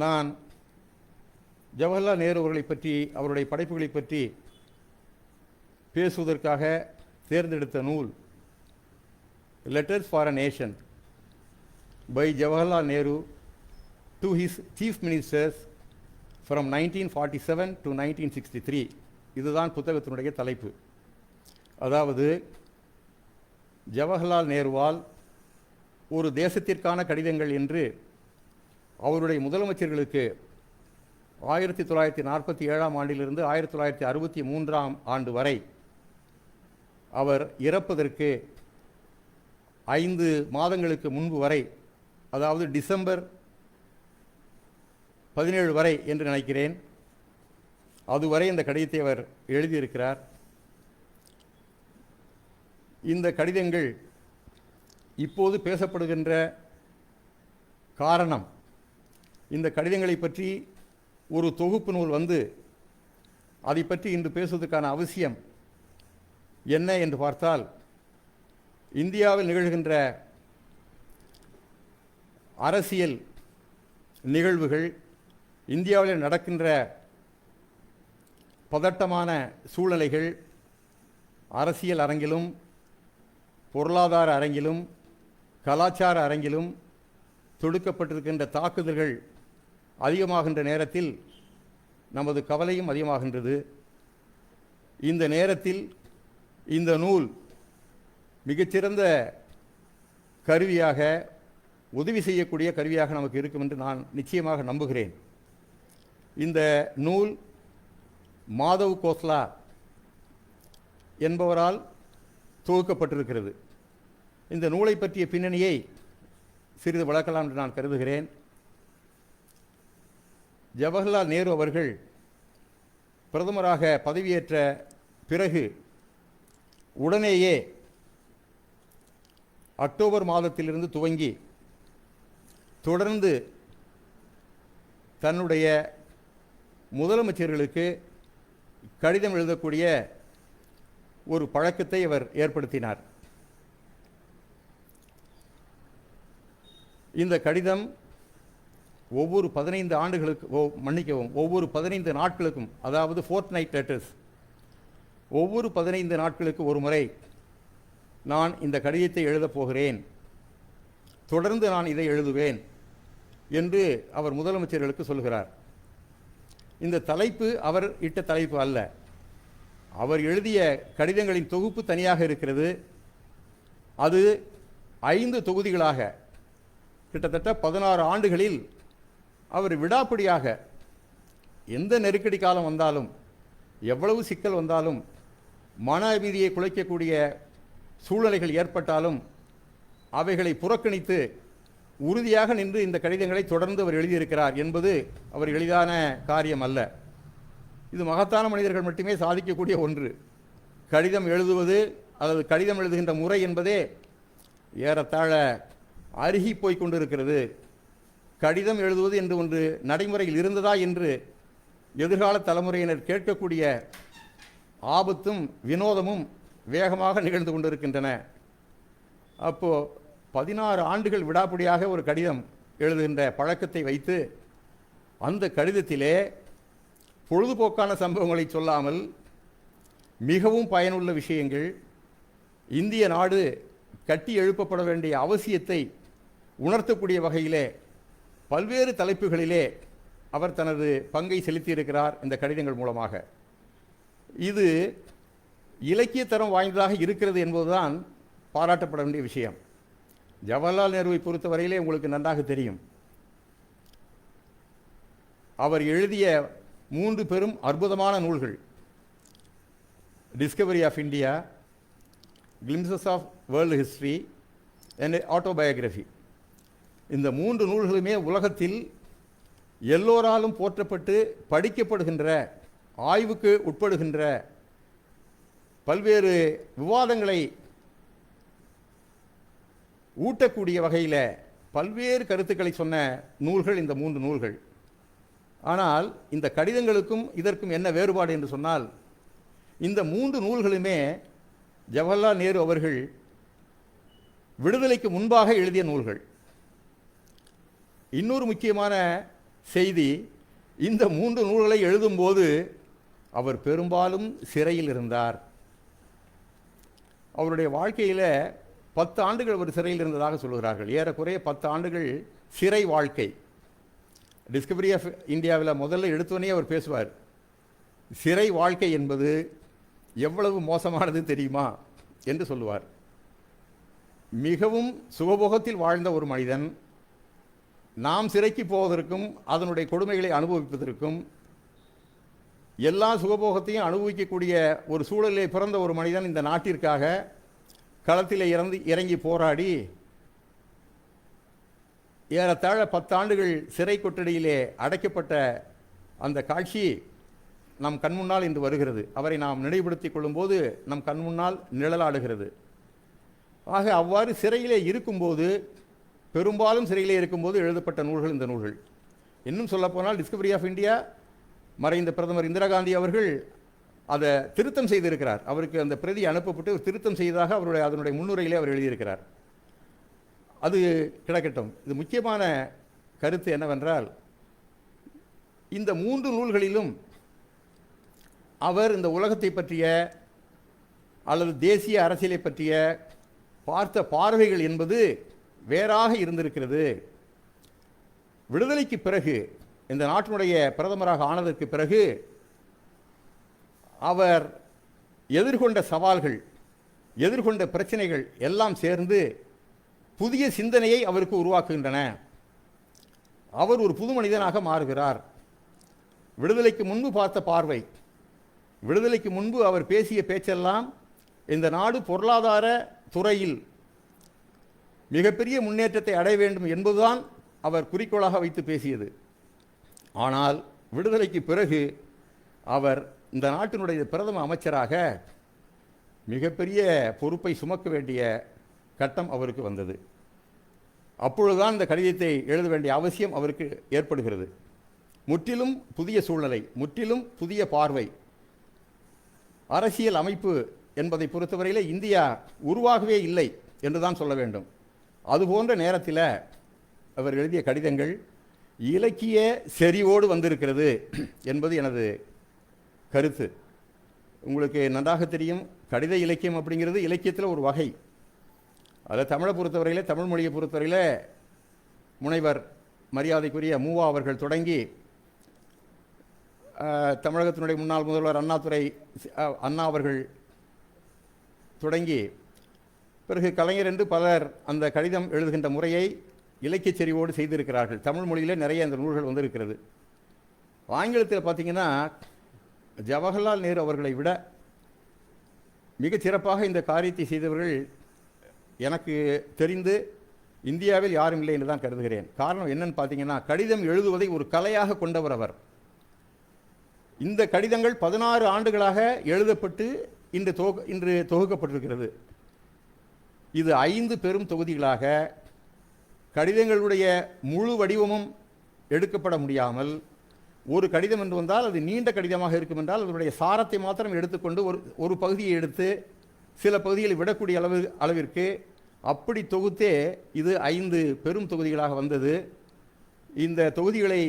நான் ஜவஹர்லால் நேரு அவர்களை பற்றி, அவருடைய படைப்புகளை பற்றி பேசுவதற்காக தேர்ந்தெடுத்த நூல் letters for a nation by Jawaharlal Nehru to his chief ministers from 1947 to 1963. இதுதான் புத்தகத்தினுடைய தலைப்பு. அதாவது ஜவஹர்லால் நேருவால் ஒரு தேசத்திற்கான கடிதங்கள் என்று அவருடைய முதலமைச்சர்களுக்கு 1947 ஆண்டிலிருந்து 1963 ஆண்டு வரை அவர் இறப்பதற்கு 5 மாதங்களுக்கு முன்பு வரை, அதாவது டிசம்பர் 17 வரை என்று நினைக்கிறேன், அதுவரை இந்த கடிதத்தை அவர் எழுதியிருக்கிறார். இந்த கடிதங்கள் இப்போது பேசப்படுகின்ற காரணம், இந்த கடிதங்களை பற்றி ஒரு தொகுப்பு நூல் வந்து அதை பற்றி இன்று பேசுவதற்கான அவசியம் என்ன என்று பார்த்தால், இந்தியாவில் நிகழ்கின்ற அரசியல் நிகழ்வுகள், இந்தியாவில் நடக்கின்ற பதட்டமான சூழ்நிலைகள், அரசியல் அரங்கிலும் பொருளாதார அரங்கிலும் கலாச்சார அரங்கிலும் தொடுக்கப்பட்டிருக்கின்ற தாக்குதல்கள் அதிகமாகின்ற நேரத்தில் நமது கவலையும் அதிகமாகின்றது. இந்த நேரத்தில் இந்த நூல் மிகச்சிறந்த கருவியாக, உதவி செய்யக்கூடிய கருவியாக நமக்கு இருக்கும் என்று நான் நிச்சயமாக நம்புகிறேன். இந்த நூல் மாதவ் கோஸ்லா என்பவரால் தொகுக்கப்பட்டிருக்கிறது. இந்த நூலை பற்றிய பின்னணியை சிறிது விளக்கலாம் என்று நான் கருதுகிறேன். ஜவஹர்லால் நேரு அவர்கள் பிரதமராக பதவியேற்ற பிறகு உடனேயே அக்டோபர் மாதத்திலிருந்து துவங்கி தொடர்ந்து தன்னுடைய முதலமைச்சர்களுக்கு கடிதம் எழுதக்கூடிய ஒரு பழக்கத்தை அவர் ஏற்படுத்தினார். இந்த கடிதம் ஒவ்வொரு 15 ஆண்டுகளுக்கு ஒவ்வொரு 15 நாட்களுக்கும், அதாவது ஃபோர்ட்நைட் லெட்டர்ஸ், ஒவ்வொரு 15 நாட்களுக்கு ஒரு முறை நான் இந்த கடிதத்தை எழுதப் போகிறேன், தொடர்ந்து நான் இதை எழுதுவேன் என்று அவர் முதலமைச்சர்களுக்கு சொல்கிறார். இந்த தலைப்பு அவர் இட்ட தலைப்பு அல்ல, அவர் எழுதிய கடிதங்களின் தொகுப்பு தனியாக இருக்கிறது. அது 5 தொகுதிகளாக கிட்டத்தட்ட 16 ஆண்டுகளில் அவர் விடாப்பிடியாக எந்த நெருக்கடி காலம் வந்தாலும், எவ்வளவு சிக்கல் வந்தாலும், மன அமைதியை குலைக்கக்கூடிய சூழ்நிலைகள் ஏற்பட்டாலும் அவைகளை புறக்கணித்து உறுதியாக நின்று இந்த கடிதங்களை தொடர்ந்து அவர் எழுதியிருக்கிறார் என்பது அவர் எளிதான காரியம் அல்ல. இது மகத்தான மனிதர்கள் மட்டுமே சாதிக்கக்கூடிய ஒன்று. கடிதம் எழுதுவது அல்லது கடிதம் எழுதுகின்ற முறை என்பதே ஏறத்தாழ அருகி போய் கொண்டிருக்கிறது. கடிதம் எழுதுவது என்று ஒன்று நடைமுறையில் இருந்ததா என்று எதிர்கால தலைமுறையினர் கேட்கக்கூடிய ஆபத்தும் வினோதமும் வேகமாக நிகழ்ந்து கொண்டிருக்கின்றன. அப்போது 16 ஆண்டுகள் விடாப்பிடியாக ஒரு கடிதம் எழுதுகின்ற பழக்கத்தை வைத்து அந்த கடிதத்திலே பொழுதுபோக்கான சம்பவங்களை சொல்லாமல் மிகவும் பயனுள்ள விஷயங்கள், இந்திய நாடு கட்டி எழுப்பப்பட வேண்டிய அவசியத்தை உணர்த்தக்கூடிய வகையிலே பல்வேறு தலைப்புகளிலே அவர் தனது பங்கை செலுத்தியிருக்கிறார் இந்த கடிதங்கள் மூலமாக. இது இலக்கிய தரம் வாய்ந்ததாக இருக்கிறது என்பதுதான் பாராட்டப்பட வேண்டிய விஷயம். ஜவஹர்லால் நேருவை பொறுத்தவரையிலே உங்களுக்கு நன்றாக தெரியும், அவர் எழுதிய 3 பெரும் அற்புதமான நூல்கள், discovery of India, glimpses of world history and autobiography. இந்த 3 நூல்களுமே உலகத்தில் எல்லோராலும் போற்றப்பட்டு படிக்கப்படுகின்ற, ஆய்வுக்கு உட்படுகின்ற, பல்வேறு விவாதங்களை ஊட்டக்கூடிய வகையில் பல்வேறு கருத்துக்களை சொன்ன நூல்கள் இந்த 3 நூல்கள். ஆனால் இந்த கடிதங்களுக்கும் இதற்கும் என்ன வேறுபாடு என்று சொன்னால், இந்த 3 நூல்களுமே ஜவஹர்லால் நேரு அவர்கள் விடுதலைக்கு முன்பாக எழுதிய நூல்கள். இன்னொரு முக்கியமான செய்தி. இந்த 3 நூல்களை எழுதும்போது அவர் பெரும்பாலும் சிறையில் இருந்தார். அவருடைய வாழ்க்கையில் 10 ஆண்டுகள் அவர் சிறையில் இருந்ததாக சொல்கிறார்கள். ஏறக்குறைய 10 ஆண்டுகள் சிறை வாழ்க்கை. டிஸ்கவரி ஆஃப் இந்தியாவில் முதல்ல எடுத்தோடனே அவர் பேசுவார், சிறை வாழ்க்கை என்பது எவ்வளவு மோசமானது தெரியுமா என்று சொல்லுவார். மிகவும் சுகபோகத்தில் வாழ்ந்த ஒரு மனிதன் நாம் சிறைக்கு போவதற்கும் அதனுடைய கொடுமைகளை அனுபவிப்பதற்கும் எல்லா சுகபோகத்தையும் அனுபவிக்கக்கூடிய ஒரு சூழலிலே பிறந்த ஒரு மனிதன் இந்த நாட்டிற்காக களத்தில் இறங்கி போராடி ஏறத்தாழ 10 ஆண்டுகள் சிறை கொட்டடியிலே அடைக்கப்பட்ட அந்த காட்சி நம் கண்முன்னால் இன்று வருகிறது. அவரை நாம் நினைவுபடுத்திக் கொள்ளும்போது நம் கண்முன்னால் நிழலாடுகிறது. ஆக அவ்வாறு சிறையிலே இருக்கும்போது, பெரும்பாலும் சிறையிலே இருக்கும்போது எழுதப்பட்ட நூல்கள் இந்த நூல்கள். இன்னும் சொல்லப்போனால் டிஸ்கவரி ஆஃப் இந்தியா மறைந்த பிரதமர் இந்திரா காந்தி அவர்கள் அதை திருத்தம் செய்திருக்கிறார். அவருக்கு அந்த பிரதி அனுப்பப்பட்டு ஒரு திருத்தம் செய்ததாக அதனுடைய முன்னுரையிலே அவர் எழுதியிருக்கிறார். அது கிடக்கட்டும். இது முக்கியமான கருத்து என்னவென்றால், இந்த 3 நூல்களிலும் அவர் இந்த உலகத்தை பற்றிய அல்லது தேசிய அரசியலை பற்றிய பார்த்த பார்வைகள் என்பது வேறாக இருந்திருக்கிறது. விடுதலைக்கு பிறகு, இந்த நாட்டினுடைய பிரதமராக ஆனதற்கு பிறகு அவர் எதிர்கொண்ட சவால்கள், எதிர்கொண்ட பிரச்சனைகள் எல்லாம் சேர்ந்து புதிய சிந்தனையை அவருக்கு உருவாக்குகின்றன. அவர் ஒரு புது மனிதனாக மாறுகிறார். விடுதலைக்கு முன்பு பார்த்த பார்வை, விடுதலைக்கு முன்பு அவர் பேசிய பேச்செல்லாம் இந்த நாடு பொருளாதார துறையில் மிகப்பெரிய முன்னேற்றத்தை அடைய வேண்டும் என்பதுதான் அவர் குறிக்கோளாக வைத்து பேசியது. ஆனால் விடுதலைக்கு பிறகு அவர் இந்த நாட்டினுடைய பிரதம அமைச்சராக மிகப்பெரிய பொறுப்பை சுமக்க வேண்டிய கட்டம் அவருக்கு வந்தது. அப்பொழுதுதான் இந்த கடிதத்தை எழுத வேண்டிய அவசியம் அவருக்கு ஏற்படுகிறது. முற்றிலும் புதிய சூழ்நிலை, முற்றிலும் புதிய பார்வை. அரசியல் அமைப்பு என்பதை பொறுத்தவரையில் இந்தியா உருவாகவே இல்லை என்றுதான் சொல்ல வேண்டும். அதுபோன்ற நேரத்தில் அவர் எழுதிய கடிதங்கள் இலக்கிய செறிவோடு வந்திருக்கிறது என்பது எனது கருத்து. உங்களுக்கு நன்றாக தெரியும், கடித இலக்கியம் அப்படிங்கிறது இலக்கியத்தில் ஒரு வகை. அதை தமிழை பொறுத்தவரையில், தமிழ் மொழியை பொறுத்தவரையில் முனைவர் மரியாதைக்குரிய மூவா அவர்கள் தொடங்கி தமிழகத்தினுடைய முன்னாள் முதல்வர் அண்ணா அவர்கள் தொடங்கி பிறகு கலைஞர் என்று பலர் அந்த கடிதம் எழுதுகின்ற முறையை இலக்கிய செறிவோடு செய்திருக்கிறார்கள். தமிழ் மொழியில் நிறைய அந்த நூல்கள் வந்திருக்கிறது. ஆங்கிலத்தில் பார்த்திங்கன்னா ஜவஹர்லால் நேரு அவர்களை விட மிகச் சிறப்பாக இந்த காரியத்தை செய்தவர்கள் எனக்கு தெரிந்து இந்தியாவில் யாரும் இல்லை என்று தான் கருதுகிறேன். காரணம் என்னன்னு பார்த்தீங்கன்னா, கடிதம் எழுதுவதை ஒரு கலையாக கொண்டவர் அவர். இந்த கடிதங்கள் 16 ஆண்டுகளாக எழுதப்பட்டு இன்று தொகுக்கப்பட்டிருக்கிறது. இது 5 பெரும் தொகுதிகளாக கடிதங்களுடைய முழு வடிவமும் எடுக்கப்பட முடியாமல், ஒரு கடிதம் என்று வந்தால் அது நீண்ட கடிதமாக இருக்கும் என்றால் அதனுடைய சாரத்தை மாத்திரம் எடுத்துக்கொண்டு ஒரு பகுதியை எடுத்து சில பகுதிகளை விடக்கூடிய அளவிற்கு அப்படி தொகுத்தே இது 5 பெரும் தொகுதிகளாக வந்தது. இந்த தொகுதிகளை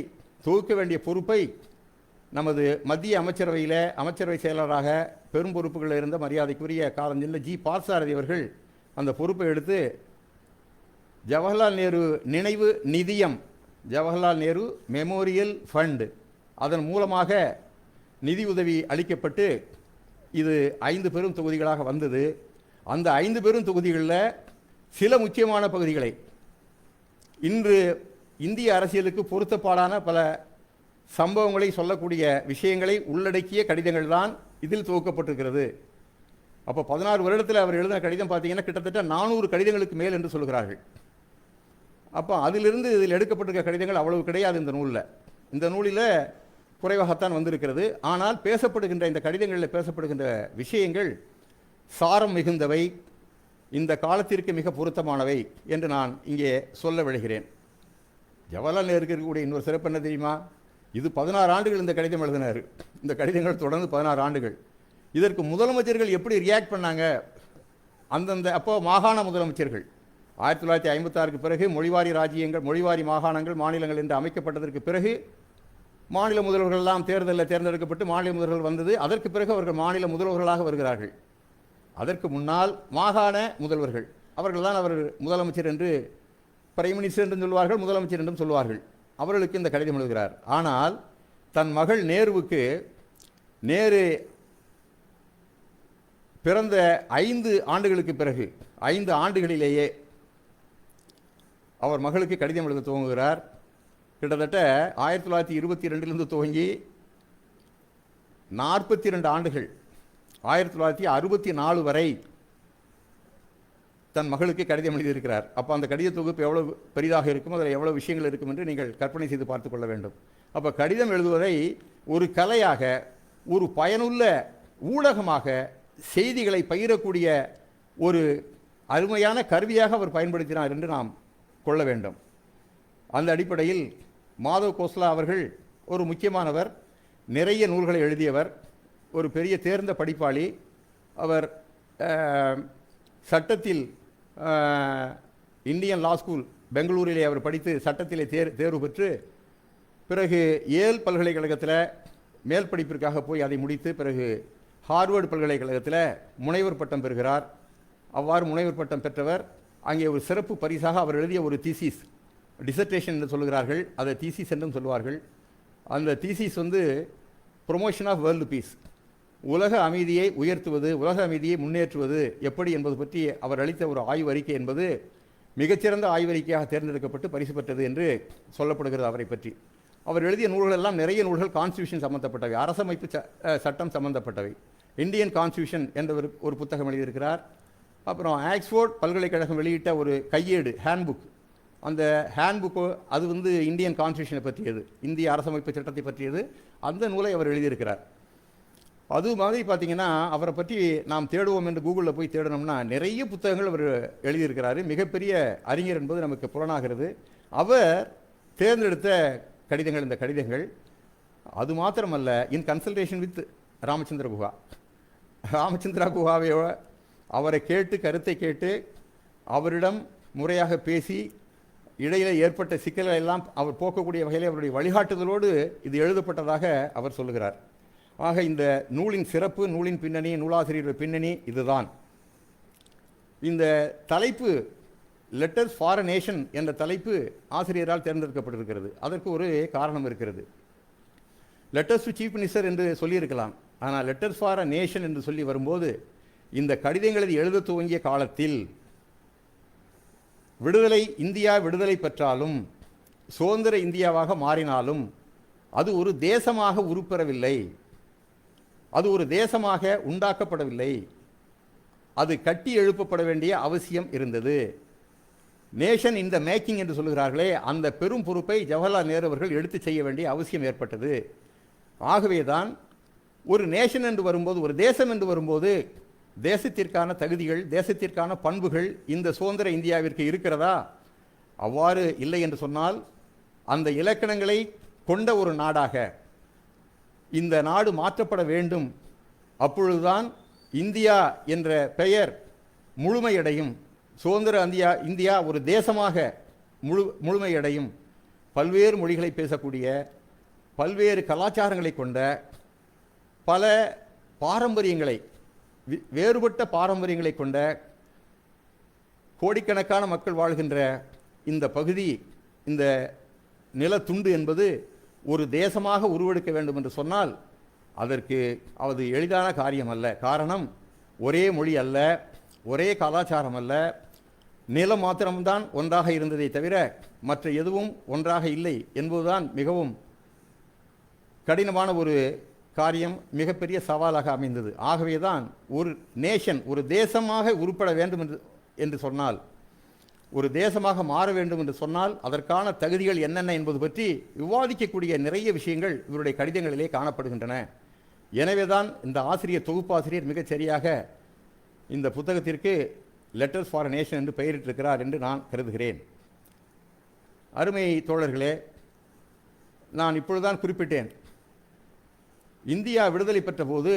தொகுக்க வேண்டிய பொறுப்பை நமது மத்திய அமைச்சரவையில் அமைச்சரவை செயலராக பெரும் பொறுப்புகளில் இருந்த மரியாதைக்குரிய காலஞ்சென்ற ஜி பார்த்தசாரதி அவர்கள் அந்த பொறுப்பை எடுத்து ஜவஹர்லால் நேரு நினைவு நிதியம், ஜவஹர்லால் நேரு மெமோரியல் ஃபண்ட், அதன் மூலமாக நிதி உதவி அளிக்கப்பட்டு இது 5 பெரும் தொகுதிகளாக வந்தது. அந்த 5 பெரும் தொகுதிகளில் சில முக்கியமான பகுதிகளை, இன்று இந்திய அரசியலுக்கு பொருத்தப்பாடான பல சம்பவங்களை சொல்லக்கூடிய விஷயங்களை உள்ளடக்கிய கடிதங்கள் தான் இதில் தொகுக்கப்பட்டிருக்கிறது. அப்போ 16 வருடத்தில் அவர் எழுதின கடிதம் பார்த்தீங்கன்னா கிட்டத்தட்ட 400 கடிதங்களுக்கு மேல் என்று சொல்கிறார்கள். அப்போ அதிலிருந்து இதில் எடுக்கப்பட்டிருக்க கடிதங்கள் அவ்வளவு கிடையாது இந்த நூலில். இந்த நூலில் குறைவாகத்தான் வந்திருக்கிறது. ஆனால் பேசப்படுகின்ற இந்த கடிதங்களில் பேசப்படுகின்ற விஷயங்கள் சாரம் மிகுந்தவை, இந்த காலத்திற்கு மிக பொருத்தமானவை என்று நான் இங்கே சொல்ல விழுகிறேன். ஜவஹர்லால் நேருக்கு இருக்கக்கூடிய இன்னொரு சிறப்பு என்ன தெரியுமா? இது 16 ஆண்டுகள் இந்த கடிதம் எழுதினார். இந்த கடிதங்கள் தொடர்ந்து 16 ஆண்டுகள். இதற்கு முதலமைச்சர்கள் எப்படி ரியாக்ட் பண்ணாங்க? அப்போ மாகாண முதலமைச்சர்கள் 1956க்கு பிறகு மொழிவாரி ராஜ்யங்கள், மொழிவாரி மாகாணங்கள், மாநிலங்கள் என்று அமைக்கப்பட்டதற்கு பிறகு மாநில முதல்வர்கள் எல்லாம் தேர்தலில் தேர்ந்தெடுக்கப்பட்டு மாநில முதல்வர்கள் வந்தது. அதற்கு பிறகு அவர்கள் மாநில முதல்வர்களாக வருகிறார்கள். அதற்கு முன்னால் மாகாண முதல்வர்கள் அவர்கள் தான் அவர் முதலமைச்சர் என்று, பிரைம் மினிஸ்டர் என்றும் சொல்வார்கள், முதலமைச்சர் என்றும் சொல்வார்கள். அவர்களுக்கு இந்த கடிதம் எழுதுகிறார். ஆனால் தன் மகள் நேருவுக்கு, நேரு பிறந்த 5 ஆண்டுகளுக்கு பிறகு, 5 ஆண்டுகளிலேயே அவர் மகளுக்கு கடிதம் எழுத துவங்குகிறார். கிட்டத்தட்ட 1922 துவங்கி 42 ஆண்டுகள், 1964 வரை தன் மகளுக்கு கடிதம் எழுதியிருக்கிறார். அப்போ அந்த கடித தொகுப்பு எவ்வளவு பெரிதாக இருக்கும், அதில் எவ்வளவு விஷயங்கள் இருக்கும் என்று நீங்கள் கற்பனை செய்து பார்த்து கொள்ள வேண்டும். அப்போ கடிதம் எழுதுவதை ஒரு கலையாக, ஒரு பயனுள்ள ஊடகமாக, செய்திகளை பகிரக்கூடிய ஒரு அருமையான கருவியாக அவர் பயன்படுத்தினார் என்று நாம் கொள்ள வேண்டும். அந்த அடிப்படையில் மாதவ் கோஸ்லா அவர்கள் ஒரு முக்கியமானவர், நிறைய நூல்களை எழுதியவர், ஒரு பெரிய தேர்ந்த படிப்பாளி. அவர் சட்டத்தில் இந்தியன் லா ஸ்கூல் பெங்களூரிலே அவர் படித்து சட்டத்திலே தேர்வு பெற்று பிறகு ஏல் பல்கலைக்கழகத்தில் மேல் படிப்பிற்காக போய் அதை முடித்து பிறகு ஹார்வர்டு பல்கலைக்கழகத்தில் முனைவர் பட்டம் பெறுகிறார். அவ்வாறு முனைவர் பட்டம் பெற்றவர் அங்கே ஒரு சிறப்பு பரிசாக அவர் எழுதிய ஒரு தீசிஸ், டிசர்டேஷன் என்று சொல்கிறார்கள், அதை தீசிஸ் என்றும் சொல்வார்கள். அந்த thesis promotion of world peace, உலக அமைதியை உயர்த்துவது, உலக அமைதியை முன்னேற்றுவது எப்படி என்பது பற்றி அவர் அளித்த ஒரு ஆய்வு அறிக்கை என்பது மிகச்சிறந்த ஆய்வறிக்கையாக தேர்ந்தெடுக்கப்பட்டு பரிசு பெற்றது என்று சொல்லப்படுகிறது அவரை பற்றி. அவர் எழுதிய நூல்கள் எல்லாம் நிறைய நூல்கள் கான்ஸ்டியூஷன் சம்பந்தப்பட்டவை, அரசமைப்பு சட்டம் சம்பந்தப்பட்டவை. இந்தியன் கான்ஸ்டியூஷன் என்ற ஒரு புத்தகம் எழுதியிருக்கிறார். அப்புறம் ஆக்ஸ்போர்ட் பல்கலைக்கழகம் வெளியிட்ட ஒரு கையேடு, ஹேண்ட்புக், அந்த ஹேண்ட்புக்கு அது இந்தியன் கான்ஸ்டியூஷனை பற்றியது, இந்திய அரசமைப்பு சட்டத்தை பற்றியது. அந்த நூலை அவர் எழுதியிருக்கிறார். அது மாதிரி பார்த்திங்கன்னா அவரை பற்றி நாம் தேடுவோம் என்று கூகுளில் போய் தேடணும்னா நிறைய புத்தகங்கள் அவர் எழுதியிருக்கிறாரு. மிகப்பெரிய அறிஞர் என்பது நமக்கு புலனாகிறது. அவர் தேர்ந்தெடுத்த கடிதங்கள் இந்த கடிதங்கள். அது மாத்திரமல்ல, in consultation with Ramachandra Guha, Ramachandra குஹாவை அவரை கேட்டு, கருத்தை கேட்டு, அவரிடம் முறையாக பேசி, இடையில் ஏற்பட்ட சிக்கல்களை எல்லாம் அவர் போக்கக்கூடிய வகையில் அவருடைய வழிகாட்டுதலோடு இது எழுதப்பட்டதாக அவர் சொல்லுகிறார். ஆக இந்த நூலின் சிறப்பு, நூலின் பின்னணி, நூலாசிரியர் பின்னணி இதுதான். இந்த தலைப்பு லெட்டர்ஸ் ஃபார் அ நேஷன் என்ற தலைப்பு ஆசிரியரால் தேர்ந்தெடுக்கப்பட்டிருக்கிறது. அதற்கு ஒரு காரணம் இருக்கிறது. லெட்டர்ஸ் டு சீஃப் மினிஸ்டர் என்று சொல்லியிருக்கலாம், ஆனால் லெட்டர்ஸ் ஃபார் அ நேஷன் என்று சொல்லி வரும்போது இந்த கடிதங்களை எழுத துவங்கிய காலத்தில் இந்தியா விடுதலை பெற்றாலும் சுதந்திர இந்தியாவாக மாறினாலும் அது ஒரு தேசமாக உருப்பெறவில்லை, அது ஒரு தேசமாக உண்டாக்கப்படவில்லை, அது கட்டி எழுப்பப்பட வேண்டிய அவசியம் இருந்தது. நேஷன் இன் த மேக்கிங் என்று சொல்கிறார்களே, அந்த பெரும் பொறுப்பை ஜவஹர்லால் நேரு அவர்கள் எடுத்து செய்ய வேண்டிய அவசியம் ஏற்பட்டது. ஆகவேதான் ஒரு நேஷன் என்று வரும்போது, ஒரு தேசம் என்று வரும்போது, தேசத்திற்கான தகுதிகள், தேசத்திற்கான பண்புகள் இந்த சுதந்திர இந்தியாவிற்கு இருக்கிறதா? அவ்வாறு இல்லை என்று சொன்னால் அந்த இலக்கணங்களை கொண்ட ஒரு நாடாக இந்த நாடு மாற்றப்பட வேண்டும். அப்பொழுதுதான் இந்தியா என்ற பெயர் முழுமையடையும், சுதந்திர இந்தியா ஒரு தேசமாக முழுமையடையும். பல்வேறு மொழிகளை பேசக்கூடிய, பல்வேறு கலாச்சாரங்களை கொண்ட, பல பாரம்பரியங்களை, வேறுபட்ட பாரம்பரியங்களை கொண்ட கோடிக்கணக்கான மக்கள் வாழ்கின்ற இந்த பகுதி, இந்த நிலத்துண்டு என்பது ஒரு தேசமாக உருவெடுக்க வேண்டும் என்று சொன்னால் அதற்கு அது எளிதான காரியம் அல்ல. காரணம், ஒரே மொழி அல்ல, ஒரே கலாச்சாரம் அல்ல, நிலம் மாத்திரம்தான் ஒன்றாக இருந்ததை தவிர மற்ற எதுவும் ஒன்றாக இல்லை என்பதுதான் மிகவும் கடினமான ஒரு காரியம், மிகப்பெரிய சவாலாக அமைந்தது. ஆகவேதான் ஒரு நேஷன், ஒரு தேசமாக உருப்பட வேண்டும் என்று சொன்னால், ஒரு தேசமாக மாற வேண்டும் என்று சொன்னால் அதற்கான தகுதிகள் என்னென்ன என்பது பற்றி விவாதிக்கக்கூடிய நிறைய விஷயங்கள் இவருடைய கடிதங்களிலே காணப்படுகின்றன. எனவேதான் இந்த ஆசிரியர், தொகுப்பாசிரியர் மிகச் சரியாக இந்த புத்தகத்திற்கு லெட்டர்ஸ் ஃபார் அ நேஷன் என்று பெயரிட்டிருக்கிறார் என்று நான் கருதுகிறேன். அருமை தோழர்களே, நான் இப்பொழுதுதான் குறிப்பிட்டேன், இந்தியா விடுதலை பெற்ற போது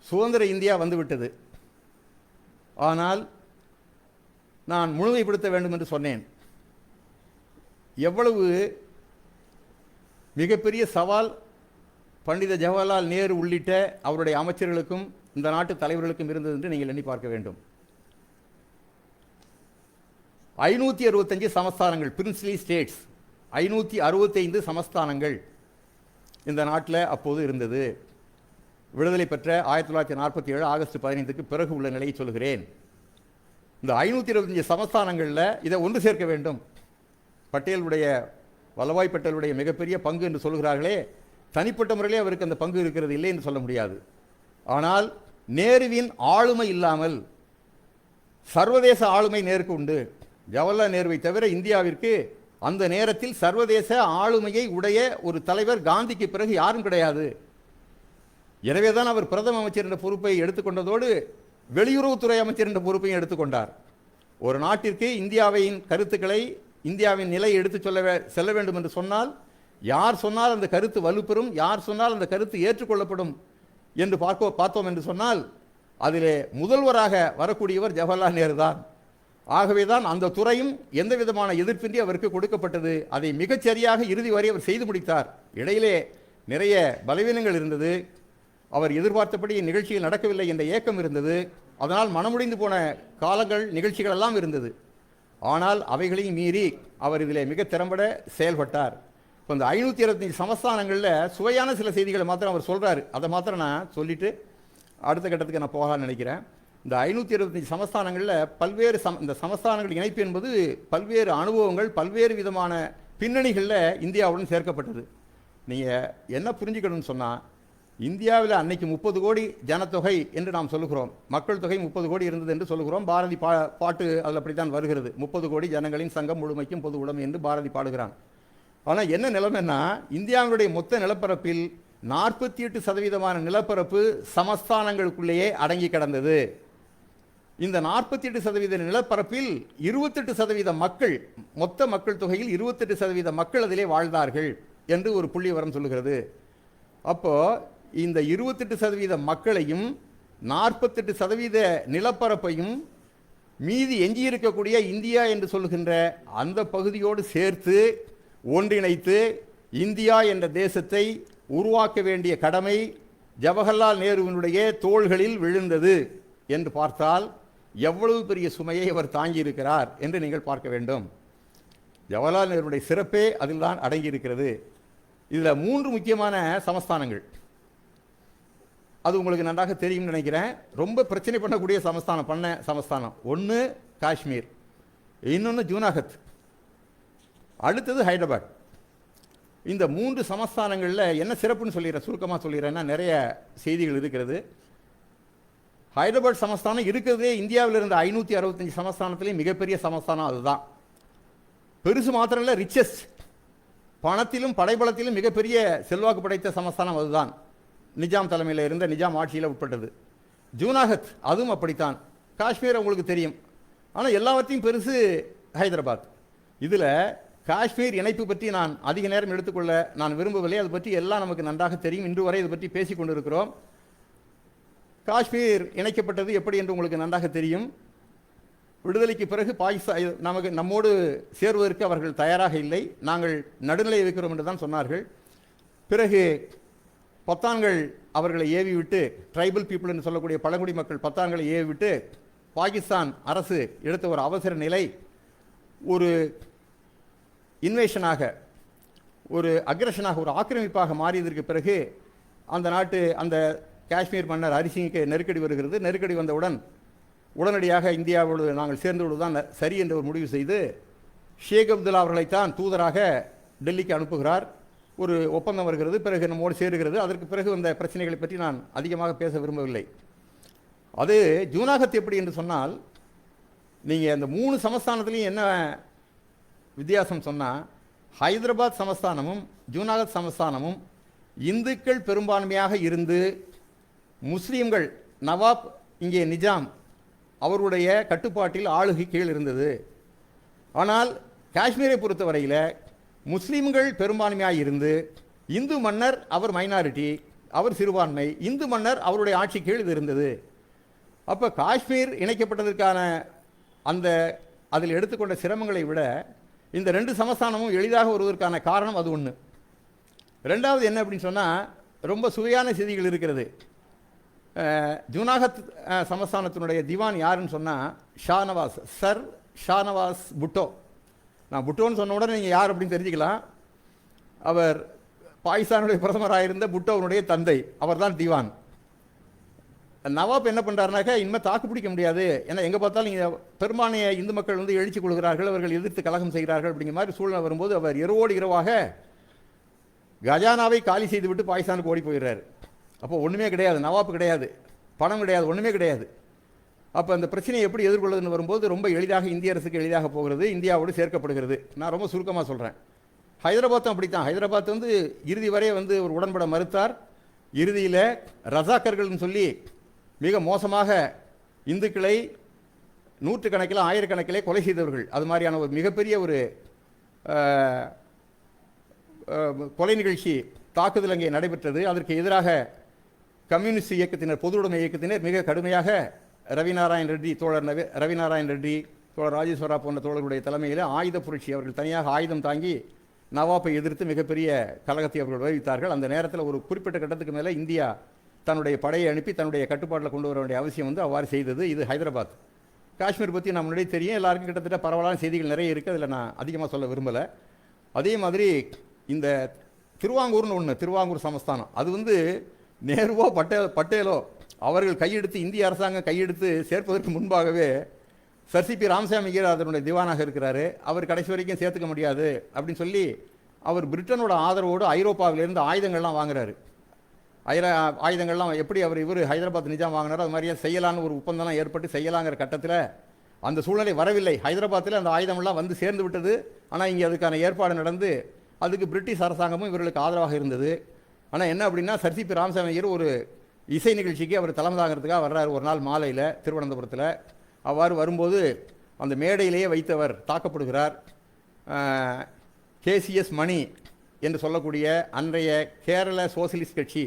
சுதந்திர இந்தியா வந்துவிட்டது. ஆனால் நான் முழுமைப்படுத்த வேண்டும் என்று சொன்னேன். எவ்வளவு மிகப்பெரிய சவால் பண்டித ஜவஹர்லால் நேரு உள்ளிட்ட அவருடைய அமைச்சர்களுக்கும் இந்த நாட்டு தலைவர்களுக்கும் இருந்தது என்று நீங்கள் எண்ணி பார்க்க வேண்டும். 565 சமஸ்தானங்கள், பிரின்ஸ்லி ஸ்டேட்ஸ், 565 சமஸ்தானங்கள் இந்த நாட்டில் அப்போது இருந்தது. விடுதலை பெற்ற 1947 ஆகஸ்ட் 15க்கு பிறகு உள்ள நிலையை சொல்கிறேன். இந்த 525 சமஸ்தானங்களில் இதை ஒன்று சேர்க்க வேண்டும். பட்டேலுடைய, வல்லபாய் பட்டேலுடைய மிகப்பெரிய பங்கு என்று சொல்கிறார்களே, தனிப்பட்ட முறையிலே அவருக்கு அந்த பங்கு இருக்கிறது இல்லை என்று சொல்ல முடியாது. ஆனால் நேருவின் ஆளுமை இல்லாமல் சர்வதேச ஆளுமை நேருக்கு உண்டு. ஜவஹர்லால் நேருவை தவிர இந்தியாவிற்கு அந்த நேரத்தில் சர்வதேச ஆளுமையை உடைய ஒரு தலைவர் காந்திக்கு பிறகு யாரும் கிடையாது. எனவே தான் அவர் பிரதம அமைச்சர் என்ற பொறுப்பை எடுத்துக்கொண்டதோடு வெளியுறவுத்துறை அமைச்சர் என்ற பொறுப்பையும் எடுத்துக்கொண்டார். ஒரு நாட்டிற்கு இந்தியாவின் கருத்துக்களை, இந்தியாவின் நிலை எடுத்து செல்ல வேண்டும் என்று சொன்னால், யார் சொன்னால் அந்த கருத்து வலுப்பெறும், யார் சொன்னால் அந்த கருத்து ஏற்றுக்கொள்ளப்படும் என்று பார்த்தோம் என்று சொன்னால் அதிலே முதல்வராக வரக்கூடியவர் ஜவஹர்லால் நேரு தான். ஆகவே தான் அந்த துறையும் எந்த விதமான எதிர்ப்பின்றி அவருக்கு கொடுக்கப்பட்டது. அதை மிகச்சரியாக இறுதி வரை அவர் செய்து முடித்தார். இடையிலே நிறைய பலவீனங்கள் இருந்தது. அவர் எதிர்பார்த்தபடி நிகழ்ச்சிகள் நடக்கவில்லை என்ற ஏக்கம் இருந்தது. அதனால் மனமுடிந்து போன காலங்கள், நிகழ்ச்சிகள் எல்லாம் இருந்தது. ஆனால் அவைகளையும் மீறி அவர் இதில் மிக திறம்பட செயல்பட்டார். இப்போ இந்த 525 சமஸ்தானங்களில் சுவையான சில செய்திகளை மாத்திரம் அவர் சொல்கிறார். அதை மாத்திரம் நான் சொல்லிவிட்டு அடுத்த கட்டத்துக்கு நான் போகலான்னு நினைக்கிறேன். இந்த 525 சமஸ்தானங்களில் பல்வேறு இந்த சமஸ்தானங்கள் இணைப்பு என்பது பல்வேறு அனுபவங்கள், பல்வேறு விதமான பின்னணிகளில் இந்தியாவுடன் சேர்க்கப்பட்டது. நீங்கள் என்ன புரிஞ்சுக்கணும்னு சொன்னால், இந்தியாவில் அன்னைக்கு 30 கோடி ஜனத்தொகை என்று நாம் சொல்லுகிறோம். மக்கள் தொகை 30 கோடி இருந்தது என்று சொல்லுகிறோம். பாரதி பாட்டு அதில் அப்படித்தான் வருகிறது. 30 கோடி ஜனங்களின் சங்கம் முழுமைக்கும் பொது உடைமை என்று பாரதி பாடுகிறான். ஆனால் என்ன நிலைமைன்னா, இந்தியாவுடைய மொத்த நிலப்பரப்பில் 48% நிலப்பரப்பு சமஸ்தானங்களுக்குள்ளேயே அடங்கி கிடந்தது. இந்த 48% நிலப்பரப்பில் 28% மக்கள், மொத்த மக்கள் தொகையில் 28% மக்கள் அதிலே வாழ்ந்தார்கள் என்று ஒரு புள்ளி விவரம் சொல்லுகிறது. அப்போ இந்த 28% மக்களையும் 48% நிலப்பரப்பையும் மீதி எஞ்சியிருக்கக்கூடிய இந்தியா என்று சொல்லுகின்ற அந்த பகுதியோடு சேர்த்து ஒன்றிணைத்து இந்தியா என்ற தேசத்தை உருவாக்க வேண்டிய கடமை ஜவஹர்லால் நேருவினுடைய தோள்களில் விழுந்தது என்று பார்த்தால் எவ்வளவு பெரிய சுமையை அவர் தாங்கியிருக்கிறார் என்று நீங்கள் பார்க்க வேண்டும். ஜவஹர்லால் நேருடைய சிறப்பே அதில் தான் அடங்கியிருக்கிறது. இதில் 3 முக்கியமான சமஸ்தானங்கள், அது உங்களுக்கு நன்றாக தெரியும் நினைக்கிறேன். ரொம்ப பிரச்சனை பண்ணக்கூடிய சமஸ்தானம் ஒன்று காஷ்மீர், இன்னொன்று ஜூனாகத், அடுத்தது ஹைதராபாத். இந்த 3 சமஸ்தானங்களில் என்ன சிறப்புன்னு சொல்லிடுறேன், சுருக்கமாக சொல்லிடுறேன்னா நிறைய செய்திகள் இருக்கிறது. ஹைதராபாத் சமஸ்தானம் இருக்கிறதே இந்தியாவில் இருந்த 565 சமஸ்தானத்திலேயே மிகப்பெரிய சமஸ்தானம் அதுதான். பெருசு மாத்திரம் இல்லை, ரிச்சஸ்ட், பணத்திலும் படைபலத்திலும் மிகப்பெரிய செல்வாக்கு படைத்த சமஸ்தானம் அதுதான். நிஜாம் தலைமையில் இருந்த நிஜாம் ஆட்சியில் உட்பட்டது. ஜூனாகத் அதுவும் அப்படித்தான். காஷ்மீர் உங்களுக்கு தெரியும். ஆனால் எல்லாவற்றையும் பெருசு ஹைதராபாத். இதில் காஷ்மீர் இணைப்பு பற்றி நான் அதிக நேரம் எடுத்துக்கொள்ள நான் விரும்பவில்லை. அது பற்றி எல்லாம் நமக்கு நன்றாக தெரியும். இன்று வரை இது பற்றி பேசி கொண்டிருக்கிறோம். காஷ்மீர் இணைக்கப்பட்டது எப்படி என்று உங்களுக்கு நன்றாக தெரியும். விடுதலைக்கு பிறகு பாகிஸ்தான் நம்மோடு சேருவதற்கு அவர்கள் தயாராக இல்லை. நாங்கள் நடுநிலை வைக்கிறோம் என்று தான் சொன்னார்கள். பிறகு பத்தான்கள் அவர்களை ஏவி விட்டு, ட்ரைபல் பீப்புள் என்று சொல்லக்கூடிய பழங்குடி மக்கள் பத்தான்களை ஏவி விட்டு பாகிஸ்தான் அரசு எடுத்த ஒரு அவசர நிலை ஒரு இன்வேஷனாக, ஒரு அக்ரஷனாக, ஒரு ஆக்கிரமிப்பாக மாறியதற்கு பிறகு அந்த காஷ்மீர் மன்னர் ஹரிசிங்குக்கு நெருக்கடி வருகிறது. நெருக்கடி வந்தவுடன் உடனடியாக இந்தியாவோடு நாங்கள் சேர்ந்து விடுவதுதான் சரி என்ற ஒரு முடிவு செய்து ஷேக் அப்துல்லா அவர்களைத்தான் தூதராக டெல்லிக்கு அனுப்புகிறார். ஒரு ஒப்பந்தம் வருகிறது. பிறகு நம்மோடு சேருகிறது. அதற்கு பிறகு அந்த பிரச்சனைகளை பற்றி நான் அதிகமாக பேச விரும்பவில்லை. அது ஜூனாகத் எப்படி என்று சொன்னால், நீங்கள் அந்த 3 சமஸ்தானத்திலையும் என்ன வித்தியாசம் சொன்னால், ஹைதராபாத் சமஸ்தானமும் ஜூனாகத் சமஸ்தானமும் இந்துக்கள் பெரும்பான்மையாக இருந்து முஸ்லீம்கள், நவாப் இங்கே நிஜாம் அவருடைய கட்டுப்பாட்டில் ஆளுகை கீழ் இருந்தது. ஆனால் காஷ்மீரை பொறுத்தவரையில் முஸ்லீம்கள் பெரும்பான்மையாக இருந்து இந்து மன்னர் அவர் மைனாரிட்டி, அவர் சிறுபான்மை, இந்து மன்னர் அவருடைய ஆட்சி கீழ் இது இருந்தது. அப்போ காஷ்மீர் இணைக்கப்பட்டதற்கான அந்த அதில் எடுத்துக்கொண்ட சிரமங்களை விட இந்த 2 சமஸ்தானமும் எளிதாக வருவதற்கான காரணம் அது ஒன்று. ரெண்டாவது என்ன அப்படின்னு சொன்னால், ரொம்ப சுவையான செய்திகள் இருக்கிறது. ஜூனாகத் சமஸ்தானத்தினுடைய திவான் யாருன்னு சொன்னால் ஷானவாஸ், சர் ஷானவாஸ் புட்டோ. நான் புட்டோன்னு சொன்ன உடனே நீங்கள் யார் அப்படின்னு தெரிஞ்சுக்கலாம். அவர் பாகிஸ்தானுடைய பிரதமராக இருந்த புட்டோவனுடைய தந்தை, அவர் தான் திவான். நவாப் என்ன பண்ணுறாருனாக்கா, இனிமேல் தாக்கு பிடிக்க முடியாது, ஏன்னா எங்கே பார்த்தாலும் இங்கே பெரும்பான்மைய இந்து மக்கள் வந்து எழுச்சி கொள்கிறார்கள், அவர்கள் எதிர்த்து கலகம் செய்கிறார்கள் அப்படிங்கிற மாதிரி சூழ்நிலை வரும்போது அவர் இரவோடு இரவாக கஜானாவை காலி செய்துவிட்டு பாகிஸ்தானுக்கு ஓடி போயிடுறாரு. அப்போ ஒன்றுமே கிடையாது, நவாப் கிடையாது, பணம் கிடையாது, ஒன்றுமே கிடையாது. அப்போ அந்த பிரச்சனையை எப்படி எதிர்கொள்வதுன்னு வரும்போது ரொம்ப எளிதாக இந்திய அரசுக்கு எளிதாக போகிறது, இந்தியாவோடு சேர்க்கப்படுகிறது. நான் ரொம்ப சுருக்கமாக சொல்கிறேன். ஹைதராபாத்தும் அப்படித்தான். ஹைதராபாத் வந்து இறுதி வரை வந்து ஒரு உடன்பட மறுத்தார். இறுதியில் ரசாக்கர்கள்னு சொல்லி மிக மோசமாக இந்துக்களை நூற்றுக்கணக்கில் ஆயிரக்கணக்கிலே கொலை செய்தவர்கள், அது மாதிரியான ஒரு மிகப்பெரிய ஒரு கொலை நிகழ்ச்சி தாக்குதல் அங்கே நடைபெற்றது. அதற்கு எதிராக கம்யூனிஸ்ட் இயக்கத்தினர், பொது உடைமை இயக்கத்தினர் மிக கடுமையாக ரவிநாராயண் ரெட்டி, தோழர் ரவிநாராயண் ரெட்டி, தோழர் ராஜேஸ்வரா போன்ற தோழர்களுடைய தலைமையில் ஆயுத புரட்சி, அவர்கள் தனியாக ஆயுதம் தாங்கி நவாப்பை எதிர்த்து மிகப்பெரிய கலகத்தை அவர்கள் விளைவித்தார்கள். அந்த நேரத்தில் ஒரு குறிப்பிட்ட கட்டத்துக்கு மேலே இந்தியா தன்னுடைய படையை அனுப்பி தன்னுடைய கட்டுப்பாட்டில் கொண்டு வர வேண்டிய அவசியம் வந்து அவ்வாறு செய்தது. இது ஹைதராபாத். காஷ்மீர் பற்றி நம்ம முன்னாடியே தெரியும், எல்லாருக்கும் கிட்டத்தட்ட பரவலான செய்திகள் நிறைய இருக்குது, அதில் நான் அதிகமாக சொல்ல விரும்பலை. அதே மாதிரி இந்த திருவாங்கூர்னு ஒன்று, திருவாங்கூர் சமஸ்தானம், அது வந்து நேருவோ பட்டேலோ அவர்கள் கையெடுத்து, இந்திய அரசாங்கம் கையெடுத்து சேர்ப்பதற்கு முன்பாகவே sir C P Ramaswamy Iyer அதனுடைய திவானாக இருக்கிறாரு. அவர் கடைசி வரைக்கும் சேர்த்துக்க முடியாது அப்படின்னு சொல்லி அவர் பிரிட்டனோட ஆதரவோடு ஐரோப்பாவிலேருந்து ஆயுதங்கள்லாம் வாங்குறாரு. ஆயுதங்கள்லாம் எப்படி இவர் ஹைதராபாத் நிஜாம் வாங்கினாரோ அது மாதிரியே செய்யலான்னு ஒரு ஒப்பந்தம்லாம் ஏற்பட்டு செய்யலாங்கிற கட்டத்தில் அந்த சூழ்நிலை வரவில்லை. ஹைதராபாத்தில் அந்த ஆயுதமெல்லாம் வந்து சேர்ந்து விட்டது. ஆனால் இங்கே அதுக்கான ஏற்பாடு நடந்து அதுக்கு பிரிட்டிஷ் அரசாங்கமும் இவர்களுக்கு ஆதரவாக இருந்தது. ஆனால் என்ன அப்படின்னா, sir C P Ramaswamy Iyer ஒரு இசை நிகழ்ச்சிக்கு அவர் தலைமை தாங்கிறதுக்காக வர்றார் ஒரு நாள் மாலையில் திருவனந்தபுரத்தில். அவ்வாறு வரும்போது அந்த மேடையிலேயே வைத்தவர் தாக்கப்படுகிறார். கேசிஎஸ் மணி என்று சொல்லக்கூடிய அன்றைய கேரள சோசியலிஸ்ட் கட்சி,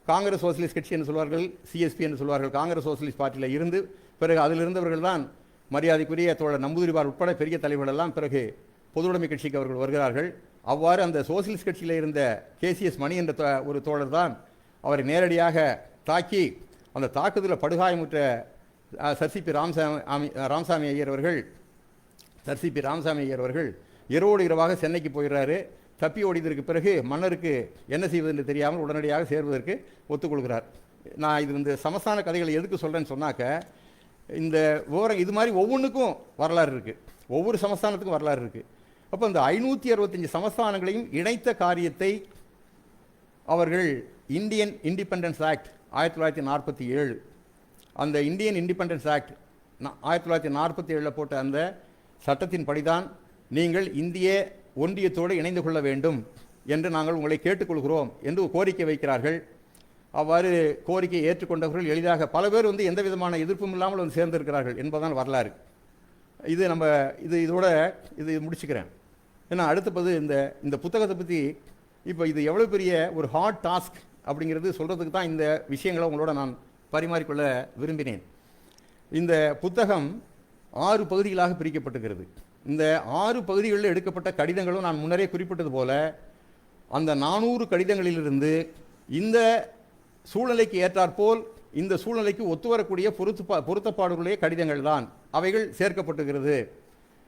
காங்கிரஸ் சோசியலிஸ்ட் கட்சி என்று சொல்வார்கள், சிஎஸ்பி என்று சொல்வார்கள், காங்கிரஸ் சோசியலிஸ்ட் பார்ட்டியில் இருந்து பிறகு அதில் இருந்தவர்கள் தான் மரியாதைக்குரிய தோழர் நம்பூதிரிபார் உட்பட பெரிய தலைவர்களெல்லாம் பிறகு பொதுவுடைமை கட்சிக்கு அவர்கள் வருகிறார்கள். அவ்வாறு அந்த சோசியலிஸ்ட் கட்சியில் இருந்த கேசிஎஸ் மணி என்ற ஒரு தோழர் தான் அவரை நேரடியாக தாக்கி அந்த தாக்குதலில் படுகாயமுற்ற sir C P Ramaswamy Iyer அவர்கள் இரவோடு இரவாக சென்னைக்கு போயிடுறாரு. தப்பி ஓடியதற்கு பிறகு மன்னருக்கு என்ன செய்வது என்று தெரியாமல் உடனடியாக சேர்வதற்கு ஒத்துக்கொள்கிறார். நான் இது இந்த சமஸ்தான கதைகளை எதுக்கு சொல்கிறேன்னு சொன்னாக்க, இந்த விவரம் இது மாதிரி ஒவ்வொன்றுக்கும் வரலாறு இருக்குது, ஒவ்வொரு சமஸ்தானத்துக்கும் வரலாறு இருக்குது. அப்போ இந்த 565 சமஸ்தானங்களையும் இணைத்த காரியத்தை அவர்கள் இந்தியன் இண்டிபெண்டன்ஸ் ஆக்ட் 1947, அந்த இந்தியன் இண்டிபெண்டன்ஸ் ஆக்ட் 1947 போட்ட அந்த சட்டத்தின் படிதான் நீங்கள் இந்திய ஒன்றியத்தோடு இணைந்து கொள்ள வேண்டும் என்று நாங்கள் உங்களை கேட்டுக்கொள்கிறோம் என்று கோரிக்கை வைக்கிறார்கள். அவ்வாறு கோரிக்கையை ஏற்றுக்கொண்டவர்கள் எளிதாக பல பேர் வந்து எந்த விதமான எதிர்ப்பும் இல்லாமல் வந்து சேர்ந்திருக்கிறார்கள் என்பதுதான் வரலாறு. இது நம்ம இது முடிச்சுக்கிறேன். ஏன்னா அடுத்தது இந்த புத்தகத்தை பற்றி இப்போ இது எவ்வளோ பெரிய ஒரு ஹார்ட் டாஸ்க் அப்படிங்கிறது சொல்கிறதுக்கு தான் இந்த விஷயங்களை உங்களோட நான் பரிமாறிக்கொள்ள விரும்பினேன். இந்த புத்தகம் 6 பகுதிகளாக பிரிக்கப்பட்டுகிறது. இந்த 6 பகுதிகளில் எடுக்கப்பட்ட கடிதங்களும் நான் முன்னரே குறிப்பிட்டது போல அந்த 400 கடிதங்களிலிருந்து இந்த சூழ்நிலைக்கு ஏற்றாற்போல் இந்த சூழ்நிலைக்கு ஒத்துவரக்கூடிய பொருத்தப்பாடுகளுடைய கடிதங்கள் தான் அவைகள் சேர்க்கப்பட்டுகிறது.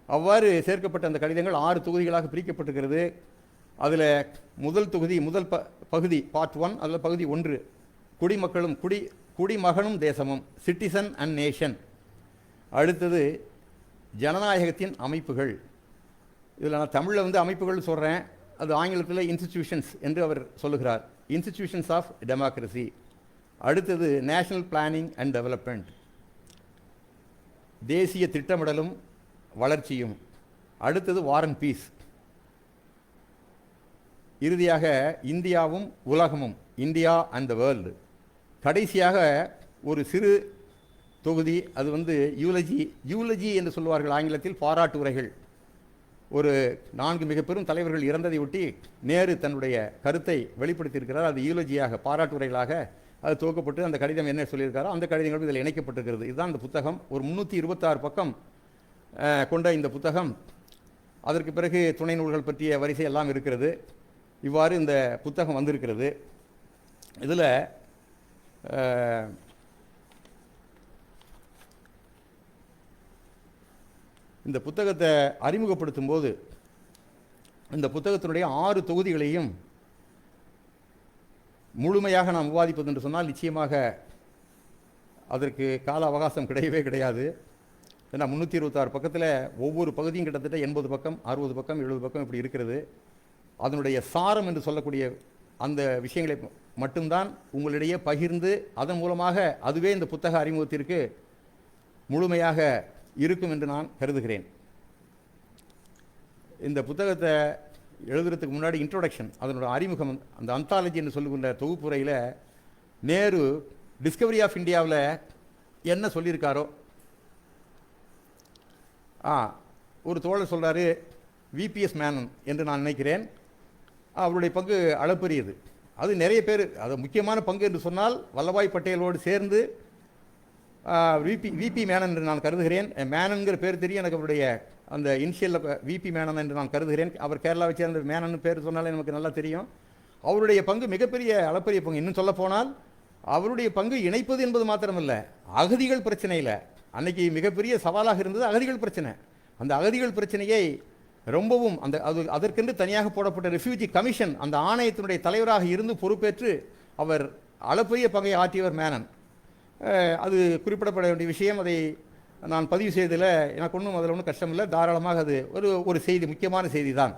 அவ்வாறு சேர்க்கப்பட்ட அந்த கடிதங்கள் 6 தொகுதிகளாக பிரிக்கப்பட்டுகிறது. அதில் முதல் தொகுதி, முதல் பகுதி பார்ட் 1, அதில் பகுதி 1 குடிமக்களும் குடிமகனும் தேசமும், சிட்டிசன் அண்ட் நேஷன். அடுத்தது ஜனநாயகத்தின் அமைப்புகள். இதில் நான் தமிழில் வந்து அமைப்புகள் சொல்கிறேன், அது ஆங்கிலத்தில் இன்ஸ்டிடியூஷன்ஸ் என்று அவர் சொல்லுகிறார், இன்ஸ்டிடியூஷன்ஸ் ஆஃப் டெமோக்ரஸி. அடுத்தது நேஷனல் பிளானிங் அண்ட் டெவலப்மெண்ட், தேசிய திட்டமிடலும் வளர்ச்சியும். அடுத்தது வார் அண்ட் பீஸ். இறுதியாக இந்தியாவும் உலகமும், இந்தியா அண்ட் த வேர்ல்டு. கடைசியாக ஒரு சிறு தொகுதி, அது வந்து யூலஜி என்று சொல்வார்கள் ஆங்கிலத்தில், பாராட்டு உரைகள். ஒரு 4 மிக பெரும் தலைவர்கள் இறந்ததை ஒட்டி நேரு தன்னுடைய கருத்தை வெளிப்படுத்தியிருக்கிறார். அது யூலஜியாக, பாராட்டு உரைகளாக அது துவக்கப்பட்டு அந்த கடிதம் என்ன சொல்லியிருக்காரோ அந்த கடிதங்களும் இதில் இணைக்கப்பட்டிருக்கிறது. இதுதான் இந்த புத்தகம். ஒரு 326 பக்கம் கொண்ட இந்த புத்தகம், அதற்கு பிறகு துணை நூல்கள் பற்றிய வரிசை எல்லாம் இருக்கிறது. இவ்வாறு இந்த புத்தகம் வந்திருக்கிறது. இதில் இந்த புத்தகத்தை அறிமுகப்படுத்தும் போது இந்த புத்தகத்தினுடைய 6 தொகுதிகளையும் முழுமையாக நாம் விவாதிப்பது என்று சொன்னால் நிச்சயமாக அதற்கு கால அவகாசம் கிடையவே கிடையாது. ஏன்னா 326 பக்கத்தில் ஒவ்வொரு பகுதியும் கிட்டத்தட்ட 80 பக்கம், 60 பக்கம், 70 பக்கம் இப்படி இருக்கிறது. அதனுடைய சாரம் என்று சொல்லக்கூடிய அந்த விஷயங்களை மட்டும்தான் உங்களிடையே பகிர்ந்து அதன் மூலமாக அதுவே இந்த புத்தக அறிமுகத்திற்கு முழுமையாக இருக்கும் என்று நான் கருதுகிறேன். இந்த புத்தகத்தை எழுதுறதுக்கு முன்னாடி இன்ட்ரோடக்ஷன், அதனோட அறிமுகம், அந்த அந்தாலஜி என்று சொல்லுகின்ற தொகுப்புரையில் நேரு டிஸ்கவரி ஆஃப் இந்தியாவில் என்ன சொல்லியிருக்காரோ, ஒரு தோழர் சொல்கிறாரு விபிஎஸ் மேனன் என்று நான் நினைக்கிறேன். அவருடைய பங்கு அளப்பரியது. அது நிறைய பேர், அது முக்கியமான பங்கு என்று சொன்னால் வல்லபாய் பட்டேலோடு சேர்ந்து விபி மேனன் என்று நான் கருதுகிறேன். மேனன்கிற பேர் தெரியும் எனக்கு, அவருடைய அந்த இனிஷியலில் விபி மேனன் என்று நான் கருதுகிறேன். அவர் கேரளாவை சேர்ந்த மேனன் பேர் சொன்னாலே நமக்கு நல்லா தெரியும். அவருடைய பங்கு மிகப்பெரிய அளப்பரிய பங்கு. இன்னும் சொல்ல போனால் அவருடைய பங்கு இணைப்பது என்பது மாத்திரமல்ல, அகதிகள் பிரச்சனையில் அன்னைக்கு மிகப்பெரிய சவாலாக இருந்தது அகதிகள் பிரச்சனை. அந்த அகதிகள் பிரச்சனையை ரொம்பவும் அதற்கென்று தனியாக போடப்பட்ட ரெஃப்யூஜி கமிஷன் அந்த ஆணையத்தினுடைய தலைவராக இருந்து பொறுப்பேற்று அவர் அளப்பரிய பங்கை ஆற்றியவர் மேனன். அது குறிப்பிடப்பட வேண்டிய விஷயம். அதை நான் பதிவு செய்ததில் எனக்கு அதில் ஒன்றும் கஷ்டமில்லை. தாராளமாக அது ஒரு செய்தி, முக்கியமான செய்தி தான்.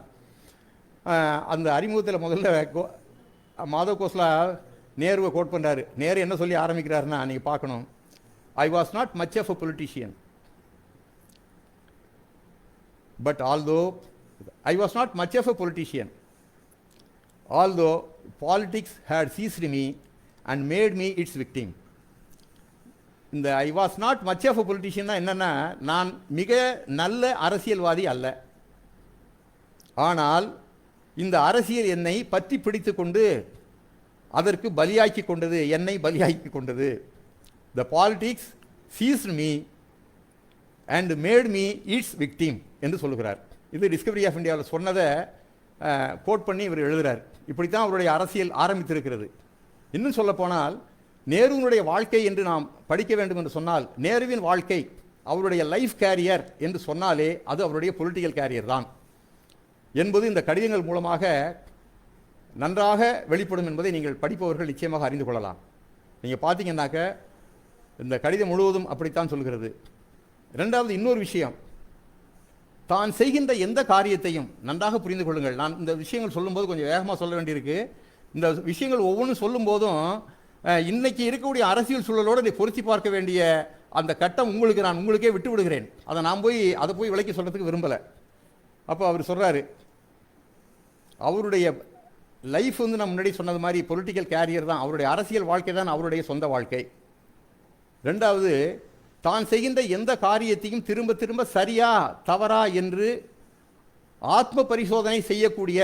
அந்த அறிமுகத்தில் முதல்ல மாதவ் கோஸ்லா நேருவை கோட் பண்ணுறாரு. நேரு என்ன சொல்லி ஆரம்பிக்கிறாருன்னா, நீங்கள் பார்க்கணும், I was not much of a politician, but although I was not much of a politician, although politics had seized me and made me its victim. இந்த I was not much of a பொலிட்டிஷியன்னா என்னென்னா, நான் மிக நல்ல அரசியல்வாதி அல்ல, ஆனால் இந்த அரசியல் என்னை பற்றி பிடித்து கொண்டு அதற்கு பலியாக்கி கொண்டது, என்னை பலியாக்கி கொண்டது. த politics ceased me and made me it's victim என்று சொல்லுகிறார். இது டிஸ்கவரி ஆஃப் இந்தியாவில் சொன்னதை கோட் பண்ணி இவர் எழுதுகிறார். இப்படித்தான் அவருடைய அரசியல் ஆரம்பித்திருக்கிறது. இன்னும் சொல்லப்போனால் நேருவினுடைய வாழ்க்கை என்று நாம் படிக்க வேண்டும் என்று சொன்னால், நேருவின் வாழ்க்கை, அவருடைய லைஃப் கேரியர் என்று சொன்னாலே அது அவருடைய பொலிட்டிக்கல் கேரியர் தான் என்பது இந்த கடிதங்கள் மூலமாக நன்றாக வெளிப்படும் என்பதை நீங்கள் படிப்பவர்கள் நிச்சயமாக அறிந்து கொள்ளலாம். நீங்கள் பார்த்தீங்கன்னாக்க இந்த கடிதம் முழுவதும் அப்படித்தான் சொல்கிறது. இரண்டாவது இன்னொரு விஷயம், தான் செய்கின்ற எந்த காரியத்தையும் நன்றாக புரிந்து கொள்ளுங்கள். நான் இந்த விஷயங்கள் சொல்லும்போது கொஞ்சம் வேகமாக சொல்ல வேண்டியிருக்கு. இந்த விஷயங்கள் ஒவ்வொன்றும் சொல்லும்போதும் இன்னைக்கு இருக்கக்கூடிய அரசியல் சூழலோடு இதை பொருத்தி பார்க்க வேண்டிய அந்த கட்டம் நான் உங்களுக்கே விட்டு விடுகிறேன். அதை போய் விளக்கி சொல்கிறதுக்கு விரும்பலை. அப்போ அவர் சொல்கிறாரு, அவருடைய லைஃப் நான் முன்னாடி சொன்னது மாதிரி பொலிட்டிக்கல் கேரியர் தான், அவருடைய அரசியல் வாழ்க்கை தான் அவருடைய சொந்த வாழ்க்கை. ரெண்டாவது, தான் செய்கின்ற எந்த காரியத்தையும் திரும்ப திரும்ப சரியா தவறா என்று ஆத்ம பரிசோதனை செய்யக்கூடிய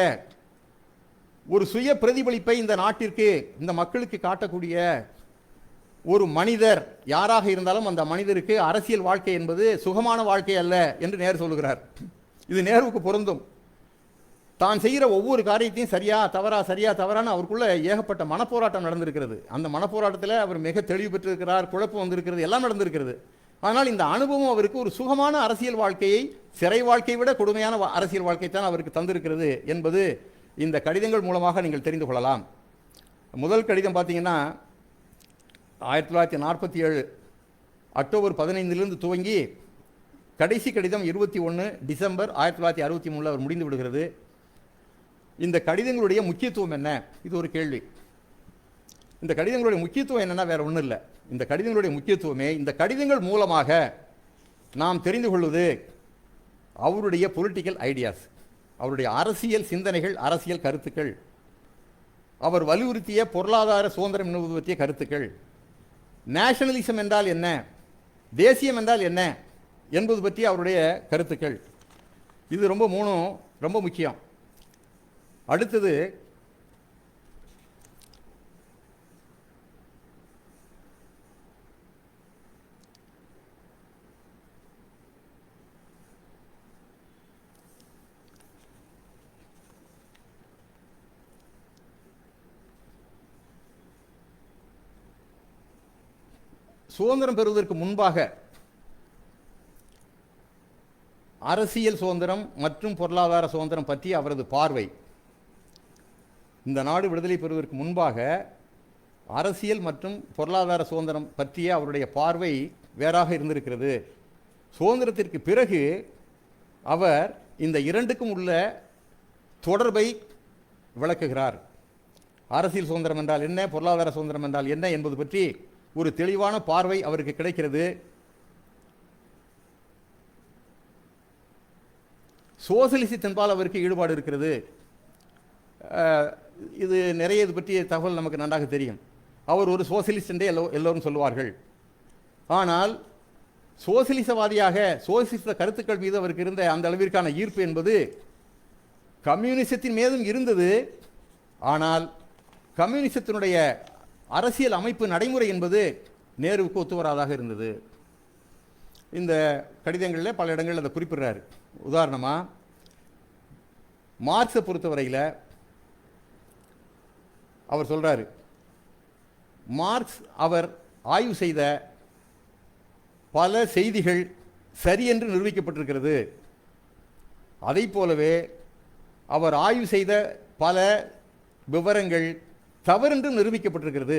ஒரு சுய பிரதிபலிப்பை இந்த நாட்டிற்கு, இந்த மக்களுக்கு காட்டக்கூடிய ஒரு மனிதர் யாராக இருந்தாலும் அந்த மனிதருக்கு அரசியல் வாழ்க்கை என்பது சுகமான வாழ்க்கை அல்ல என்று நேரு சொல்லுகிறார். இது நேருவுக்கு பொருந்தும். தான் செய்கிற ஒவ்வொரு காரியத்தையும் சரியா தவறான்னு அவருக்குள்ள ஏகப்பட்ட மனப்போராட்டம் நடந்திருக்கிறது. அந்த மனப்போராட்டத்தில் அவர் மிக தெளிவு பெற்றிருக்கிறார். குழப்பம் வந்திருக்கிறது, எல்லாம் நடந்திருக்கிறது. ஆனால் இந்த அனுபவம் அவருக்கு ஒரு சுகமான அரசியல் வாழ்க்கையை, சிறை வாழ்க்கையை விட கொடுமையான அரசியல் வாழ்க்கை தான் அவருக்கு தந்திருக்கிறது என்பது இந்த கடிதங்கள் மூலமாக நீங்கள் தெரிந்து கொள்ளலாம். முதல் கடிதம் பார்த்தீங்கன்னா 1947 அக்டோபர் 15 துவங்கி கடைசி கடிதம் 21 டிசம்பர் 1963 அவர் முடிந்து விடுகிறது. இந்த கடிதங்களுடைய முக்கியத்துவம் என்ன? இது ஒரு கேள்வி. இந்த கடிதங்களுடைய முக்கியத்துவம் என்னன்னா வேற ஒன்றும் இல்லை. இந்த கடிதங்களுடைய முக்கியத்துவமே, இந்த கடிதங்கள் மூலமாக நாம் தெரிந்து கொள்வது அவருடைய பொலிட்டிக்கல் ஐடியாஸ், அவருடைய அரசியல் சிந்தனைகள், அரசியல் கருத்துக்கள், அவர் வலியுறுத்திய பொருளாதார சுதந்திரம் என்பது பற்றிய கருத்துக்கள், நேஷனலிசம் என்றால் என்ன, தேசியம் என்றால் என்ன என்பது பற்றி அவருடைய கருத்துக்கள். இது ரொம்ப முக்கியம். அடுத்தது சுதந்திரம் பெறுவதற்கு முன்பாக அரசியல் சுதந்திரம் மற்றும் பொருளாதார சுதந்திரம் பற்றிய அவரது பார்வை, இந்த நாடு விடுதலை பெறுவதற்கு முன்பாக அரசியல் மற்றும் பொருளாதார சுதந்திரம் பற்றிய அவருடைய பார்வை வேறாக இருந்திருக்கிறது. சுதந்திரத்திற்கு பிறகு அவர் இந்த இரண்டுக்கும் உள்ள தொடர்பை விளக்குகிறார். அரசியல் சுதந்திரம் என்றால் என்ன, பொருளாதார சுதந்திரம் என்றால் என்ன என்பது பற்றி ஒரு தெளிவான பார்வை அவருக்கு கிடைக்கிறது. சோசலிசத்தின்பால் அவருக்கு ஈடுபாடு இருக்கிறது. இது நிறைய இது பற்றிய தகவல் நமக்கு நன்றாக தெரியும். அவர் ஒரு சோசியலிஸ்ட் என்றே எல்லோரும் சொல்லுவார்கள். ஆனால் சோசியலிசவாதியாக சோசியலிச கருத்துக்கள் மீது அவருக்கு இருந்த அந்த அளவிற்கான ஈர்ப்பு என்பது கம்யூனிசத்தின் மீதும் இருந்தது. ஆனால் கம்யூனிசத்தினுடைய அரசியல் அமைப்பு நடைமுறை என்பது நேருவுக்கு ஒத்துவராதாக இருந்தது. இந்த கடிதங்களில் பல இடங்களில் அதை குறிப்பிடுறார். உதாரணமாக மார்க்ஸை பொறுத்தவரையில் அவர் சொல்கிறார், மார்க்ஸ் அவர் ஆய்வு செய்த பல செய்திகள் சரியென்று நிரூபிக்கப்பட்டிருக்கிறது. அதை போலவே அவர் ஆய்வு செய்த பல விவரங்கள் தவறென்று நிரூபிக்கப்பட்டிருக்கிறது.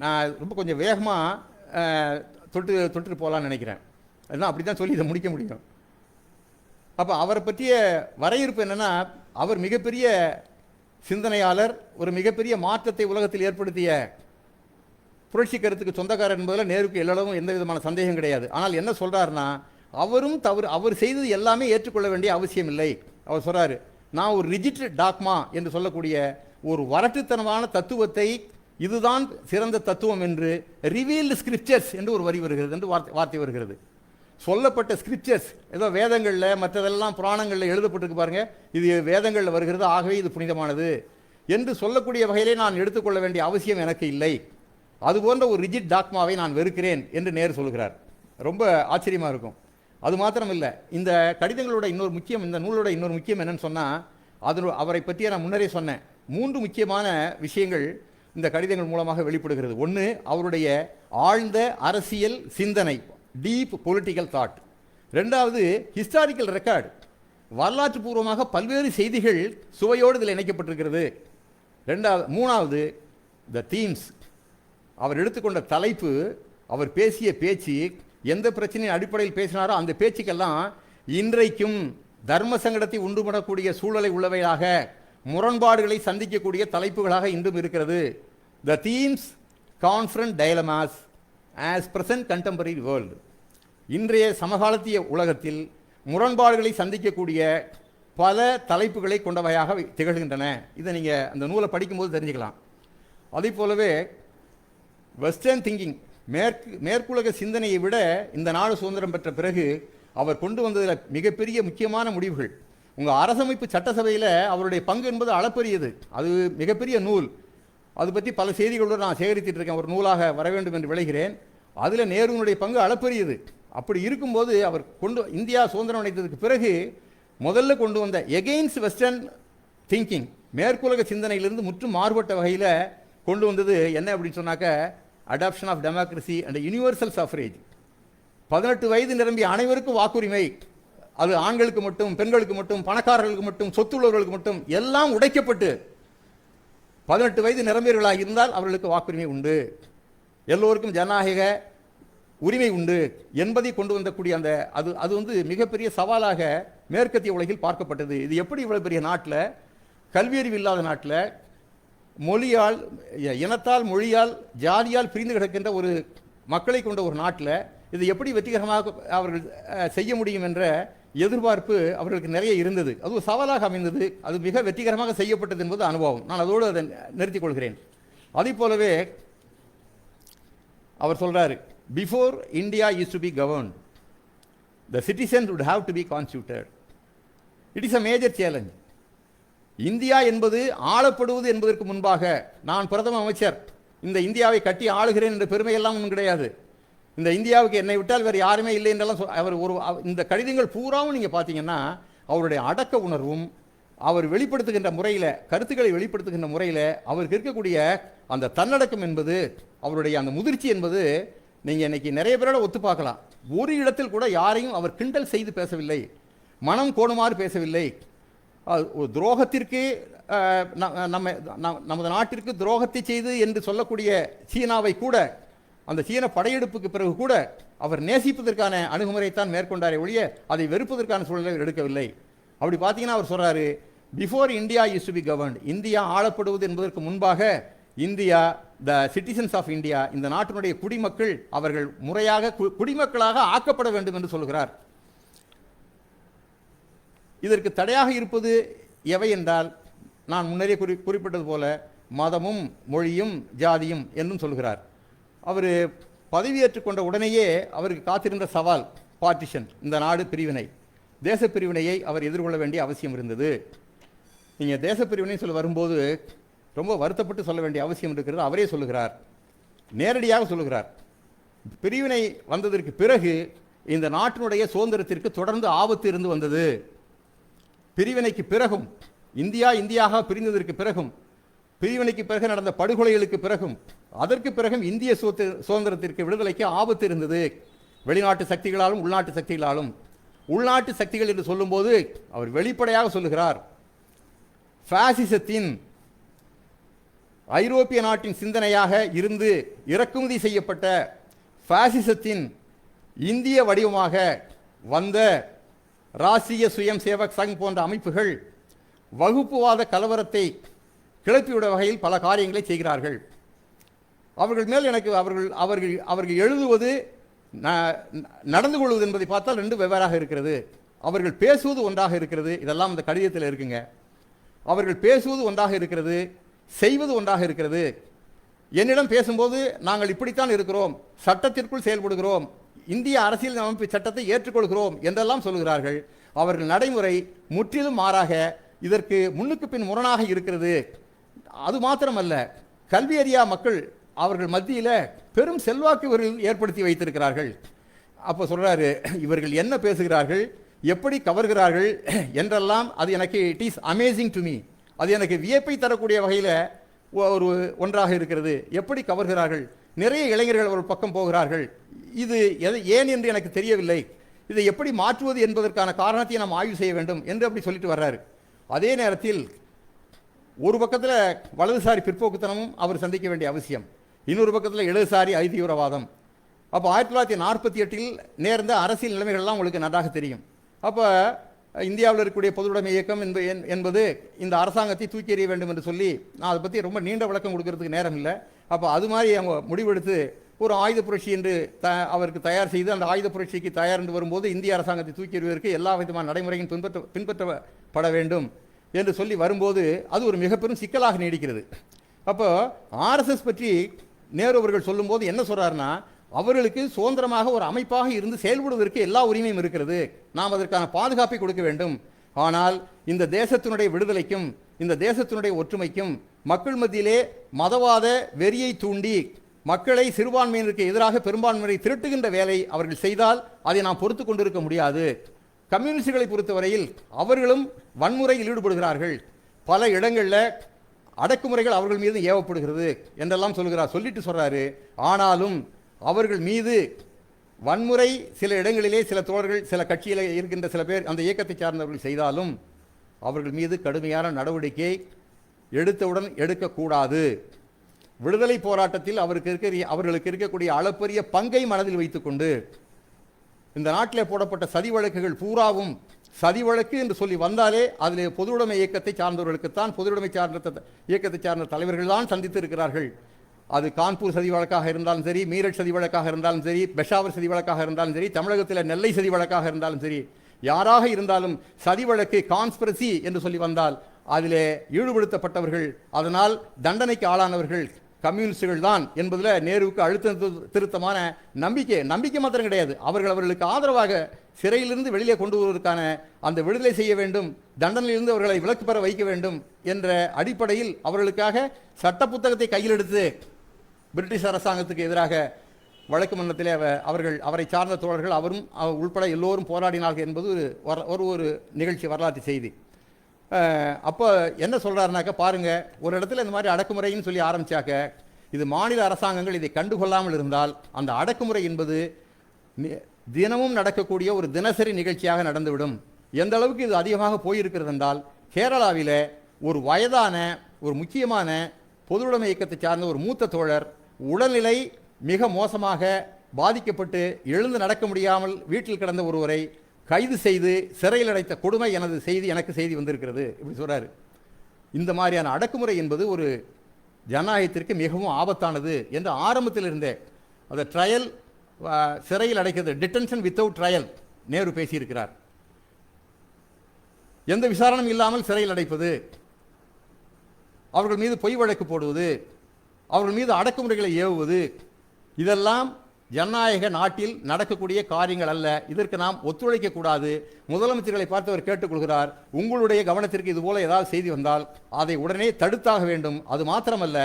நான் ரொம்ப கொஞ்சம் வேகமாக தொட்டு போகலான்னு நினைக்கிறேன். அதுதான் அப்படி தான் சொல்லி இதை முடிக்க முடியும். அப்போ அவரை பற்றிய வரையறுப்பு என்னென்னா, அவர் மிகப்பெரிய சிந்தனையாளர், ஒரு மிகப்பெரிய மாற்றத்தை உலகத்தில் ஏற்படுத்திய புரட்சி கருத்துக்கு சொந்தக்காரர் என்பதில் நேருக்கு எல்லளவும் எந்த விதமான சந்தேகம் கிடையாது. ஆனால் என்ன சொல்கிறாருன்னா, அவரும் அவர் செய்தது எல்லாமே ஏற்றுக்கொள்ள வேண்டிய அவசியம் இல்லை. அவர் சொல்கிறாரு, நான் ஒரு ரிஜிட் டாக்மா என்று சொல்லக்கூடிய ஒரு வரட்டுத்தனமான தத்துவத்தை இதுதான் சிறந்த தத்துவம் என்று ரிவீல்டு ஸ்கிரிப்சர்ஸ் என்று ஒரு வரி வருகிறது, என்று வார்த்தை வருகிறது. சொல்லப்பட்ட ஸ்கிரிப்சர்ஸ் ஏதோ வேதங்களில் மற்றதெல்லாம் புராணங்களில் எழுதப்பட்டிருக்கு பாருங்க, இது வேதங்களில் வருகிறது, ஆகவே இது புனிதமானது என்று சொல்லக்கூடிய வகையிலே நான் எடுத்துக்கொள்ள வேண்டிய அவசியம் எனக்கு இல்லை. அதுபோன்ற ஒரு ரிஜிட் டாக்மாவை நான் வெறுக்கிறேன் என்று நேரு சொல்கிறார். ரொம்ப ஆச்சரியமாக இருக்கும். அது மாத்திரம் இல்லை, இந்த கடிதங்களோட இன்னொரு முக்கியம், இந்த நூலோட இன்னொரு முக்கியம் என்னன்னு சொன்னால், அவரை பற்றிய நான் முன்னரே சொன்னேன், 3 முக்கியமான விஷயங்கள் இந்த கடிதங்கள் மூலமாக வெளிப்படுகிறது. ஒன்று, அவருடைய ஆழ்ந்த அரசியல் சிந்தனை, டீப் பொலிட்டிக்கல் தாட். ரெண்டாவது, ஹிஸ்டாரிக்கல் ரெக்கார்டு, வரலாற்று பூர்வமாக பல்வேறு செய்திகள் சுவையோடு இதில் இணைக்கப்பட்டிருக்கிறது. மூணாவது, த தீம்ஸ், அவர் எடுத்துக்கொண்ட தலைப்பு, அவர் பேசிய பேச்சு, எந்த பிரச்சனையின் அடிப்படையில் பேசினாரோ அந்த பேச்சுக்கெல்லாம் இன்றைக்கும் தர்ம சங்கடத்தை உண்டு பண்ணக்கூடிய சூழலை உள்ளவையாக, முரண்பாடுகளை சந்திக்கக்கூடிய தலைப்புகளாக இன்றும் இருக்கிறது. The themes confront dilemmas as present contemporary world, இன்றைய சமகாலத்திய உலகத்தில் முரண்பாடுகளை சந்திக்கக்கூடிய பல தலைப்புகளை கொண்டவையாக திகழ்கின்றன. இதை நீங்கள் அந்த நூலை படிக்கும்போது தெரிஞ்சுக்கலாம். அதே போலவே வெஸ்டர்ன் திங்கிங், மேற்குலக சிந்தனையை விட இந்த நாடு சுதந்திரம் பெற்ற பிறகு அவர் கொண்டு வந்ததில் மிகப்பெரிய முக்கியமான முடிவுகள். உங்கள் அரசமைப்பு சட்டசபையில் அவருடைய பங்கு என்பது அளப்பரியது. அது மிகப்பெரிய நூல். அது பற்றி பல செய்திகளோடு நான் சேகரித்துட்டு இருக்கேன், ஒரு நூலாக வர வேண்டும் என்று விளைகிறேன். அதில் நேருவினுடைய பங்கு அளப்பரியது. அப்படி இருக்கும்போது அவர் இந்தியா சுதந்திரம் அடைந்ததுக்கு பிறகு முதல்ல கொண்டு வந்த எகெயின்ஸ்ட் வெஸ்டர்ன் திங்கிங், மேற்குலக சிந்தனையிலிருந்து முற்றும் மாறுபட்ட வகையில் கொண்டு வந்தது என்ன அப்படின்னு சொன்னாக்க, adoption of democracy and universal suffrage. 18 வயது நிரம்பிய அனைவருக்கும் வாக்குரிமை, அது ஆண்களுக்கு மட்டும், பெண்களுக்கு மட்டும், பணக்காரர்களுக்கு மட்டும், சொத்துள்ளவர்களுக்கு மட்டும், எல்லாம் உடைக்கப்பட்டு 18 வயது நிரம்பியவர்களாக இருந்தால் அவர்களுக்கு வாக்குரிமை உண்டு, எல்லோருக்கும் ஜனநாயக உரிமை உண்டு என்பதை கொண்டு வந்தக்கூடிய அந்த அது வந்து மிகப்பெரிய சவாலாக மேற்கத்திய உலகில் பார்க்கப்பட்டது. இது எப்படி இவ்வளவு பெரிய நாட்டில், கல்வியறிவு இல்லாத நாட்டில், மொழியால், இனத்தால், மொழியால், ஜாதியால் பிரிந்து கிடக்கின்ற ஒரு மக்களை கொண்ட ஒரு நாட்டில் இது எப்படி வெற்றிகரமாக அவர்கள் செய்ய முடியும் என்ற எதிர்பார்ப்பு அவர்களுக்கு நிறைய இருந்தது. அது ஒரு சவாலாக அமைந்தது. அது மிக வெற்றிகரமாக செய்யப்பட்டது என்பது அனுபவம். நான் அதோடு அதை நிறுத்திக் கொள்கிறேன். அதே போலவே அவர் சொல்றாரு, before India is to be governed, the citizens would have to be constituted. It is a major challenge. India என்பது ஆளப்படுவது என்பதற்கு முன்பாக, நான் பிரதம அமைச்சர், இந்த இந்தியாவை கட்டி ஆளுகிறேன் என்ற பெருமையெல்லாம் ஒன்றும் கிடையாது. இந்த இந்தியாவுக்கு என்னை விட்டால் வேறு யாருமே இல்லை என்றெல்லாம் அவர் இந்த கடிதங்கள் பூராவும் நீங்கள் பார்த்தீங்கன்னா அவருடைய அடக்க உணர்வும், அவர் வெளிப்படுத்துகின்ற முறையில், கருத்துக்களை வெளிப்படுத்துகின்ற முறையில் அவருக்கு இருக்கக்கூடிய அந்த தன்னடக்கம் என்பது, அவருடைய அந்த முதிர்ச்சி என்பது நீங்கள் இன்னைக்கு நிறைய பேரோட ஒத்து பார்க்கலாம். ஒரு இடத்தில் கூட யாரையும் அவர் கிண்டல் செய்து பேசவில்லை, மனம் கோணுமாறு பேசவில்லை. ஒரு துரோகத்திற்கு நமது நாட்டிற்கு துரோகத்தை செய்து என்று சொல்லக்கூடிய சீனாவை கூட, அந்த சீன படையெடுப்புக்கு பிறகு கூட அவர் நேசிப்பதற்கான அணுகுமுறைத்தான் மேற்கொண்டாரே ஒழிய அதை வெறுப்பதற்கான சூழ்நிலை எடுக்கவில்லை. அப்படி பார்த்தீங்கன்னா அவர் சொல்கிறாரு, before India is to be governed, India ஆளப்படுவது என்பதற்கு முன்பாக India, the citizens of India, இந்த நாட்டினுடைய குடிமக்கள் அவர்கள் முறையாக குடிமக்களாக ஆக்கப்பட வேண்டும் என்று சொல்கிறார். இதற்கு தடையாக இருப்பது எவை என்றால், நான் முன்னரே குறிப்பிட்டது போல மதமும் மொழியும் ஜாதியும் என்றும் சொல்கிறார். அவர் பதவியேற்றுக் கொண்ட உடனேயே அவருக்கு காத்திருந்த சவால் பார்ட்டிஷன், இந்த நாடு பிரிவினை, தேச பிரிவினையை அவர் எதிர்கொள்ள வேண்டிய அவசியம் இருந்தது. நீங்கள் தேச பிரிவினை சொல்ல வரும்போது ரொம்ப வருத்தப்பட்டு சொல்ல வேண்டிய அவசியம் இருக்கிறது. அவரே சொல்லுகிறார், நேரடியாக சொல்லுகிறார், பிரிவினை வந்ததற்கு பிறகு இந்த நாட்டினுடைய சுதந்திரத்திற்கு தொடர்ந்து ஆபத்து இருந்து வந்தது. பிரிவினைக்கு பிறகும், இந்தியாவாக பிரிந்ததற்கு பிறகும், பிரிவினைக்கு பிறகு நடந்த படுகொலைகளுக்கு பிறகும், அதற்கு பிறகும் இந்திய சுதந்திரத்திற்கு விடுதலைக்கு ஆபத்து இருந்தது, வெளிநாட்டு சக்திகளாலும் உள்நாட்டு சக்திகளாலும். உள்நாட்டு சக்திகள் என்று சொல்லும்போது அவர் வெளிப்படையாக சொல்லுகிறார், பாசிசத்தின் ஐரோப்பிய நாட்டின் சிந்தனையாக இருந்து இறக்குமதி செய்யப்பட்ட பாசிசத்தின் இந்திய வடிவமாக வந்த ராஷ்டிரிய சுயம் சேவக் சங் போன்ற அமைப்புகள் வகுப்புவாத கலவரத்தை கிளப்பிவிட வகையில் பல காரியங்களை செய்கிறார்கள். அவர்கள் மேல் எனக்கு அவர்கள் எழுதுவது நடந்து கொள்வது என்பதை பார்த்தால் ரெண்டு வெவ்வேறாக இருக்கிறது. அவர்கள் பேசுவது ஒன்றாக இருக்கிறது, இதெல்லாம் இந்த கடிதத்தில் இருக்குங்க. அவர்கள் பேசுவது ஒன்றாக இருக்கிறது, செய்வது ஒன்றாக இருக்கிறது. என்னிடம் பேசும்போது நாங்கள் இப்படித்தான் இருக்கிறோம், சட்டத்திற்குள் செயல்படுகிறோம், இந்திய அரசியல் அமைப்பு சட்டத்தை ஏற்றுக்கொள்கிறோம் என்றெல்லாம் சொல்கிறார்கள். அவர்கள் நடைமுறை முற்றிலும் மாறாக, இதற்கு முன்னுக்கு பின் முரணாக இருக்கிறது. அது மாத்திரமல்ல, கல்வி அறியா மக்கள் அவர்கள் மத்தியில் பெரும் செல்வாக்கு இவர்கள் ஏற்படுத்தி வைத்திருக்கிறார்கள். அப்போ சொல்கிறாரு, இவர்கள் என்ன பேசுகிறார்கள், எப்படி கவர்கிறார்கள் என்றெல்லாம் அது எனக்கு it is amazing to me, அது எனக்கு வியப்பை தரக்கூடிய வகையில் ஒன்றாக இருக்கிறது. எப்படி கவர்கிறார்கள், நிறைய இளைஞர்கள் ஒரு பக்கம் போகிறார்கள். இது ஏன் என்று எனக்கு தெரியவில்லை, இதை எப்படி மாற்றுவது என்பதற்கான காரணத்தை நாம் ஆய்வு செய்ய வேண்டும் என்று அப்படி சொல்லிட்டு வர்றாரு. அதே நேரத்தில் ஒரு பக்கத்தில் வலதுசாரி பிற்போக்குத்தனமும் அவர் சந்திக்க வேண்டிய அவசியம், இன்னொரு பக்கத்தில் இடதுசாரி ஐதீவிரவாதம். அப்போ 1948 நேர்ந்த அரசியல் நிலைமைகள்லாம் உங்களுக்கு நன்றாக தெரியும். அப்போ இந்தியாவில் இருக்கக்கூடிய பொதுவுடைமை இயக்கம் என்பது இந்த அரசாங்கத்தை தூக்கி எறிய வேண்டும் என்று சொல்லி, நான் அதை பற்றி ரொம்ப நீண்ட விளக்கம் கொடுக்கறதுக்கு நேரம் இல்லை. அப்போ அது மாதிரி அவங்க முடிவெடுத்து ஒரு ஆயுத புரட்சி என்று அவருக்கு தயார் செய்து, அந்த ஆயுத புரட்சிக்கு தயார் என்று வரும்போது இந்திய அரசாங்கத்தை தூக்கி எறிவதற்கு எல்லா விதமான நடைமுறையும் பின்பற்றப்பட வேண்டும் என்று சொல்லி வரும்போது அது ஒரு மிக பெரும் சிக்கலாக நீடிக்கிறது. அப்போ ஆர்எஸ்எஸ் பற்றி நேரு அவர்கள் சொல்லும்போது என்ன சொல்கிறாருன்னா, அவர்களுக்கு சுதந்திரமாக ஒரு அமைப்பாக இருந்து செயல்படுவதற்கு எல்லா உரிமையும் இருக்கிறது, நாம் அதற்கான பாதுகாப்பை கொடுக்க வேண்டும். ஆனால் இந்த தேசத்தினுடைய விடுதலைக்கும் இந்த தேசத்தினுடைய ஒற்றுமைக்கும் மக்கள் மத்தியிலே மதவாத வெறியை தூண்டி மக்களை சிறுபான்மையினருக்கு எதிராக பெரும்பான்மையை திரட்டுகின்ற வேலை அவர்கள் செய்தால் அதை நாம் பொறுத்து கொண்டிருக்க முடியாது. கம்யூனிஸ்டுகளை பொறுத்தவரையில் அவர்களும் வன்முறையில் ஈடுபடுகிறார்கள், பல இடங்களில் அடக்குமுறைகள் அவர்கள் மீது ஏவப்படுகிறது என்றெல்லாம் சொல்லிட்டு சொல்றாரு. ஆனாலும் அவர்கள் மீது வன்முறை சில இடங்களிலே சில தோழர்கள், சில கட்சியில் இருக்கின்ற சில பேர், அந்த இயக்கத்தை சார்ந்தவர்கள் செய்தாலும் அவர்கள் மீது கடுமையான நடவடிக்கை எடுத்தவுடன் எடுக்கக்கூடாது. விடுதலை போராட்டத்தில் அவர்களுக்கு இருக்கக்கூடிய அளப்பரிய பங்கை மனதில் வைத்துக்கொண்டு இந்த நாட்டில் போடப்பட்ட சதி வழக்குகள் பூராவும், சதி வழக்கு என்று சொல்லி வந்தாலே அதில் பொதுவுடைமை இயக்கத்தை சார்ந்தவர்களுக்குத்தான், பொதுவுடைமை இயக்கத்தை சார்ந்த தலைவர்கள் தான் சந்தித்து இருக்கிறார்கள். அது கான்பூர் சதி வழக்காக இருந்தாலும் சரி, மீரட் சதி வழக்காக இருந்தாலும் சரி, பெஷாவர் சதி வழக்காக இருந்தாலும் சரி, தமிழகத்தில் நெல்லை சதி வழக்காக இருந்தாலும் சரி, யாராக இருந்தாலும் சதி வழக்கு கான்ஸ்பிரசி என்று சொல்லி வந்தால் அதிலே ஈடுபடுத்தப்பட்டவர்கள், அதனால் தண்டனைக்கு ஆளானவர்கள் கம்யூனிஸ்டுகள் தான் என்பதில் நேருவுக்கு அழுத்த திருத்தமான நம்பிக்கை மாத்திரம் கிடையாது. அவர்களுக்கு ஆதரவாக சிறையிலிருந்து வெளியே கொண்டு வருவதற்கான அந்த விடுதலை செய்ய வேண்டும், தண்டனையிலிருந்து அவர்களை விலக்கு பெற வைக்க வேண்டும் என்ற அடிப்படையில் அவர்களுக்காக சட்ட புத்தகத்தை கையில் எடுத்து பிரிட்டிஷ் அரசாங்கத்துக்கு எதிராக வழக்கு மன்றத்திலே அவரை சார்ந்த தோழர்கள் அவரும் உள்பட எல்லோரும் போராடினார்கள் என்பது ஒரு நிகழ்ச்சி, வரலாற்று செய்தி. அப்போ என்ன சொல்கிறாருனாக்கா, பாருங்கள், ஒரு இடத்துல இந்த மாதிரி அடக்குமுறைன்னு சொல்லி ஆரம்பித்தாக்க இது மாநில அரசாங்கங்கள் இதை கண்டுகொள்ளாமல் இருந்தால் அந்த அடக்குமுறை என்பது தினமும் நடக்கக்கூடிய ஒரு தினசரி நிகழ்ச்சியாக நடந்துவிடும். எந்த அளவுக்கு இது அதிகமாக போயிருக்கிறது என்றால், கேரளாவில் ஒரு வயதான ஒரு முக்கியமான பொதுவுடைமை இயக்கத்தை சார்ந்த ஒரு மூத்த தோழர் உடல்நிலை மிக மோசமாக பாதிக்கப்பட்டு எழுந்து நடக்க முடியாமல் வீட்டில் கிடந்த ஒருவரை கைது செய்து சிறையில் அடைத்த கொடுமை எனக்கு செய்தி வந்திருக்கிறது இப்படி சொல்றாரு. இந்த மாதிரியான அடக்குமுறை என்பது ஒரு ஜனநாயகத்திற்கு மிகவும் ஆபத்தானது என்று ஆரம்பத்தில் இருந்தே அந்த ட்ரையல் சிறையில் அடைக்கிறது, டிடென்ஷன் வித்தவுட் ட்ரையல் நேரு பேசியிருக்கிறார். எந்த விசாரணையும் இல்லாமல் சிறையில் அடைப்பது, அவர்கள் மீது பொய் வழக்கு போடுவது, அவர்கள் மீது அடக்குமுறைகளை ஏவுவது, இதெல்லாம் ஜனநாயக நாட்டில் நடக்கக்கூடிய காரியங்கள் அல்ல. இதற்கு நாம் ஒத்துழைக்கக்கூடாது. முதலமைச்சர்களை பார்த்து அவர் கேட்டுக்கொள்கிறார், உங்களுடைய கவனத்திற்கு இதுபோல ஏதாவது செய்தி வந்தால் அதை உடனே தடுத்தாக வேண்டும். அது மாத்திரமல்ல,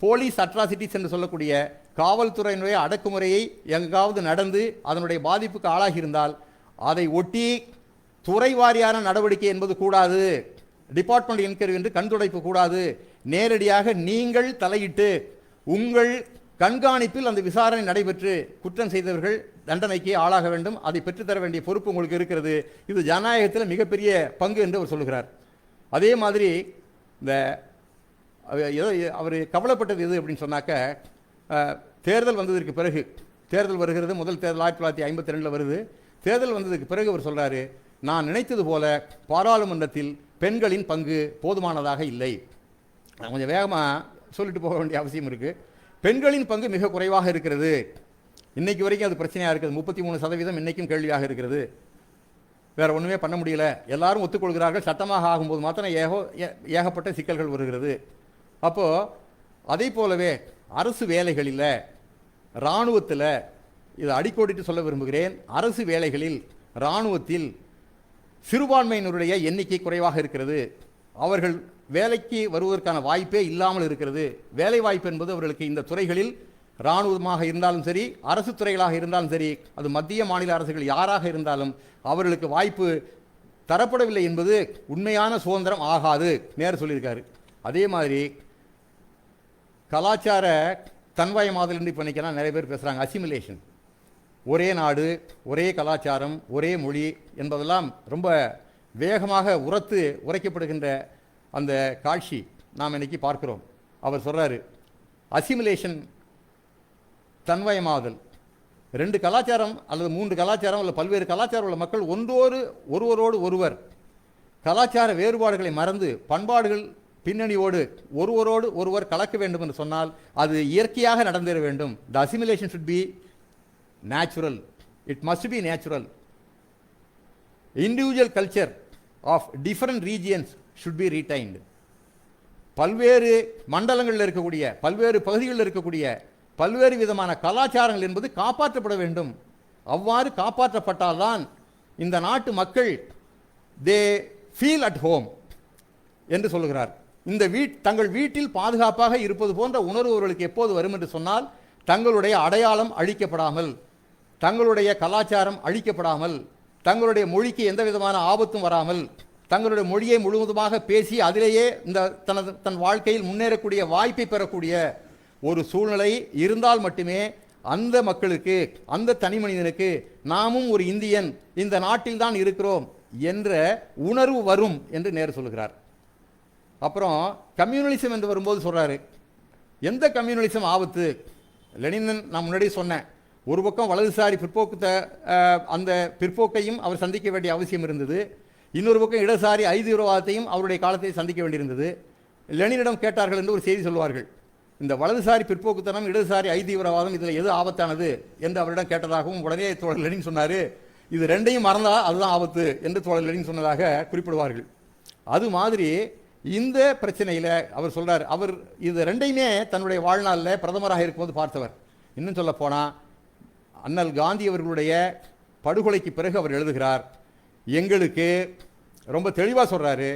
போலீஸ் அட்ராசிட்டிஸ் என்று சொல்லக்கூடிய காவல்துறையினுடைய அடக்குமுறையை எங்காவது நடந்து அதனுடைய பாதிப்புக்கு ஆளாகி இருந்தால் அதை ஒட்டி துறை வாரியான நடவடிக்கை என்பது கூடாது, டிபார்ட்மெண்ட் என்கொயரி என்று கண்துடைப்பு கூடாது. நேரடியாக நீங்கள் தலையிட்டு உங்கள் கண்காணிப்பில் அந்த விசாரணை நடைபெற்று குற்றம் செய்தவர்கள் தண்டனைக்கு ஆளாக வேண்டும். அதை பெற்றுத்தர வேண்டிய பொறுப்பு உங்களுக்கு இருக்கிறது. இது ஜனநாயகத்தில் மிகப்பெரிய பங்கு என்று அவர் சொல்கிறார். அதே மாதிரி இந்த அவர் கவலைப்பட்டது எது அப்படின்னு சொன்னாக்க, தேர்தல் வந்ததற்கு பிறகு, தேர்தல் வருகிறது, முதல் தேர்தல் 1952 வருது. தேர்தல் வந்ததுக்கு பிறகு அவர் சொல்கிறாரு, நான் நினைத்தது போல பாராளுமன்றத்தில் பெண்களின் பங்கு போதுமானதாக இல்லை. கொஞ்சம் வேகமாக சொல்லிட்டு போக வேண்டிய அவசியம் இருக்குது. பெண்களின் பங்கு மிக குறைவாக இருக்கிறது. இன்னைக்கு வரைக்கும் அது பிரச்சனையாக இருக்குது. 33% இன்னைக்கும் கேள்வியாக இருக்கிறது. வேற ஒன்றுமே பண்ண முடியல. எல்லாரும் ஒத்துக்கொள்கிறார்கள். சட்டமாக ஆகும்போது மாத்திரம் ஏகப்பட்ட சிக்கல்கள் வருகிறது. அப்போது அதே போலவே அரசு வேலைகளில், இராணுவத்தில், இதை அடிக்கோடிட்டு சொல்ல விரும்புகிறேன், அரசு வேலைகளில் இராணுவத்தில் சிறுபான்மையினருடைய எண்ணிக்கை குறைவாக இருக்கிறது. அவர்கள் வேலைக்கு வருவதற்கான வாய்ப்பே இல்லாமல் இருக்கிறது. வேலை வாய்ப்பு என்பது அவர்களுக்கு இந்த துறைகளில், இராணுவமாக இருந்தாலும் சரி, அரசு துறைகளாக இருந்தாலும் சரி, அது மத்திய மாநில அரசுகள் யாராக இருந்தாலும் அவர்களுக்கு வாய்ப்பு தரப்படவில்லை என்பது உண்மையான சுதந்திரம் ஆகாது நேரு சொல்லியிருக்காரு. அதே மாதிரி கலாச்சார தன்வயமாதல் என்று இப்போ நினைக்கலாம் நிறைய பேர் பேசுகிறாங்க. அசிமிலேஷன், ஒரே நாடு, ஒரே கலாச்சாரம், ஒரே மொழி என்பதெல்லாம் ரொம்ப வேகமாக உரைக்கப்படுகின்ற அந்த காட்சி நாம் இன்னைக்கு பார்க்கிறோம். அவர் சொல்றாரு, அசிமிலேஷன், தன்வயமாதல், 2 கலாச்சாரம் அல்லது 3 கலாச்சாரம் அல்லது பல்வேறு கலாச்சாரம் உள்ள மக்கள் ஒருவரோடு ஒருவர் கலாச்சார வேறுபாடுகளை மறந்து பண்பாடுகள் பின்னணியோடு ஒருவரோடு ஒருவர் கலக்க வேண்டும் என்று சொன்னால் அது இயற்கையாக நடந்தேற வேண்டும். The assimilation should be natural. It must be natural. Individual culture of different regions should be retained. பல்வேறு மண்டலங்களில் இருக்கக்கூடிய, பல்வேறு பகுதிகளில் இருக்கக்கூடிய பல்வேறு விதமான கலாச்சாரங்கள் என்பது காப்பாற்றப்பட வேண்டும். அவ்வாறு காப்பாற்றப்பட்டால்தான் இந்த நாட்டு மக்கள் they feel at home என்று சொல்லுகிறார். இந்த தங்கள் வீட்டில் பாதுகாப்பாக இருப்பது போன்ற உணர்வு அவர்களுக்கு எப்போது வரும் என்று சொன்னால், தங்களுடைய அடையாளம் அழிக்கப்படாமல், தங்களுடைய கலாச்சாரம் அழிக்கப்படாமல், தங்களுடைய மொழிக்கு எந்த விதமான ஆபத்தும் வராமல், தங்களுடைய மொழியை முழுவதுமாக பேசி அதிலேயே தன் வாழ்க்கையில் முன்னேறக்கூடிய வாய்ப்பை பெறக்கூடிய ஒரு சூழ்நிலை இருந்தால் மட்டுமே அந்த மக்களுக்கு, அந்த தனி மனிதனுக்கு நாமும் ஒரு இந்தியன், இந்த நாட்டில் தான் இருக்கிறோம் என்ற உணர்வு வரும் என்று நேரு சொல்லுகிறார். அப்புறம் கம்யூனலிசம் என்று வரும்போது சொல்றாரு, எந்த கம்யூனலிசம் ஆபத்து? லெனின் நான் முன்னாடி சொன்னேன், ஒரு பக்கம் வலதுசாரி அந்த பிற்போக்கையும் அவர் சந்திக்க வேண்டிய அவசியம் இருந்தது. இன்னொரு பக்கம் இடதுசாரி ஐதீவிரவாதத்தையும் அவருடைய காலத்தை சந்திக்க வேண்டியிருந்தது. லெனினிடம் கேட்டார்கள் என்று ஒரு செய்தி சொல்வார்கள், இந்த வலதுசாரி பிற்போக்குத்தனம், இடதுசாரி ஐதீவிரவாதம், இதில் எது ஆபத்தானது என்று அவரிடம் கேட்டதாகவும் உடனே தோழர் லெனின் சொன்னார், இது ரெண்டையும் மறந்தால் அதுதான் ஆபத்து என்று தோழர் லெனின் சொன்னதாக குறிப்பிடுவார்கள். அது மாதிரி இந்த பிரச்சனையில் அவர் சொல்றார், அவர் இது ரெண்டையுமே தன்னுடைய வாழ்நாளில் பிரதமராக இருக்கும்போது பார்த்தவர். இன்னும் சொல்ல போனால், அண்ணல் காந்தி அவர்களுடைய படுகொலைக்கு பிறகு அவர் எழுதுகிறார், எங்களுக்கு ரொம்ப தெளிவாக சொல்றாரு,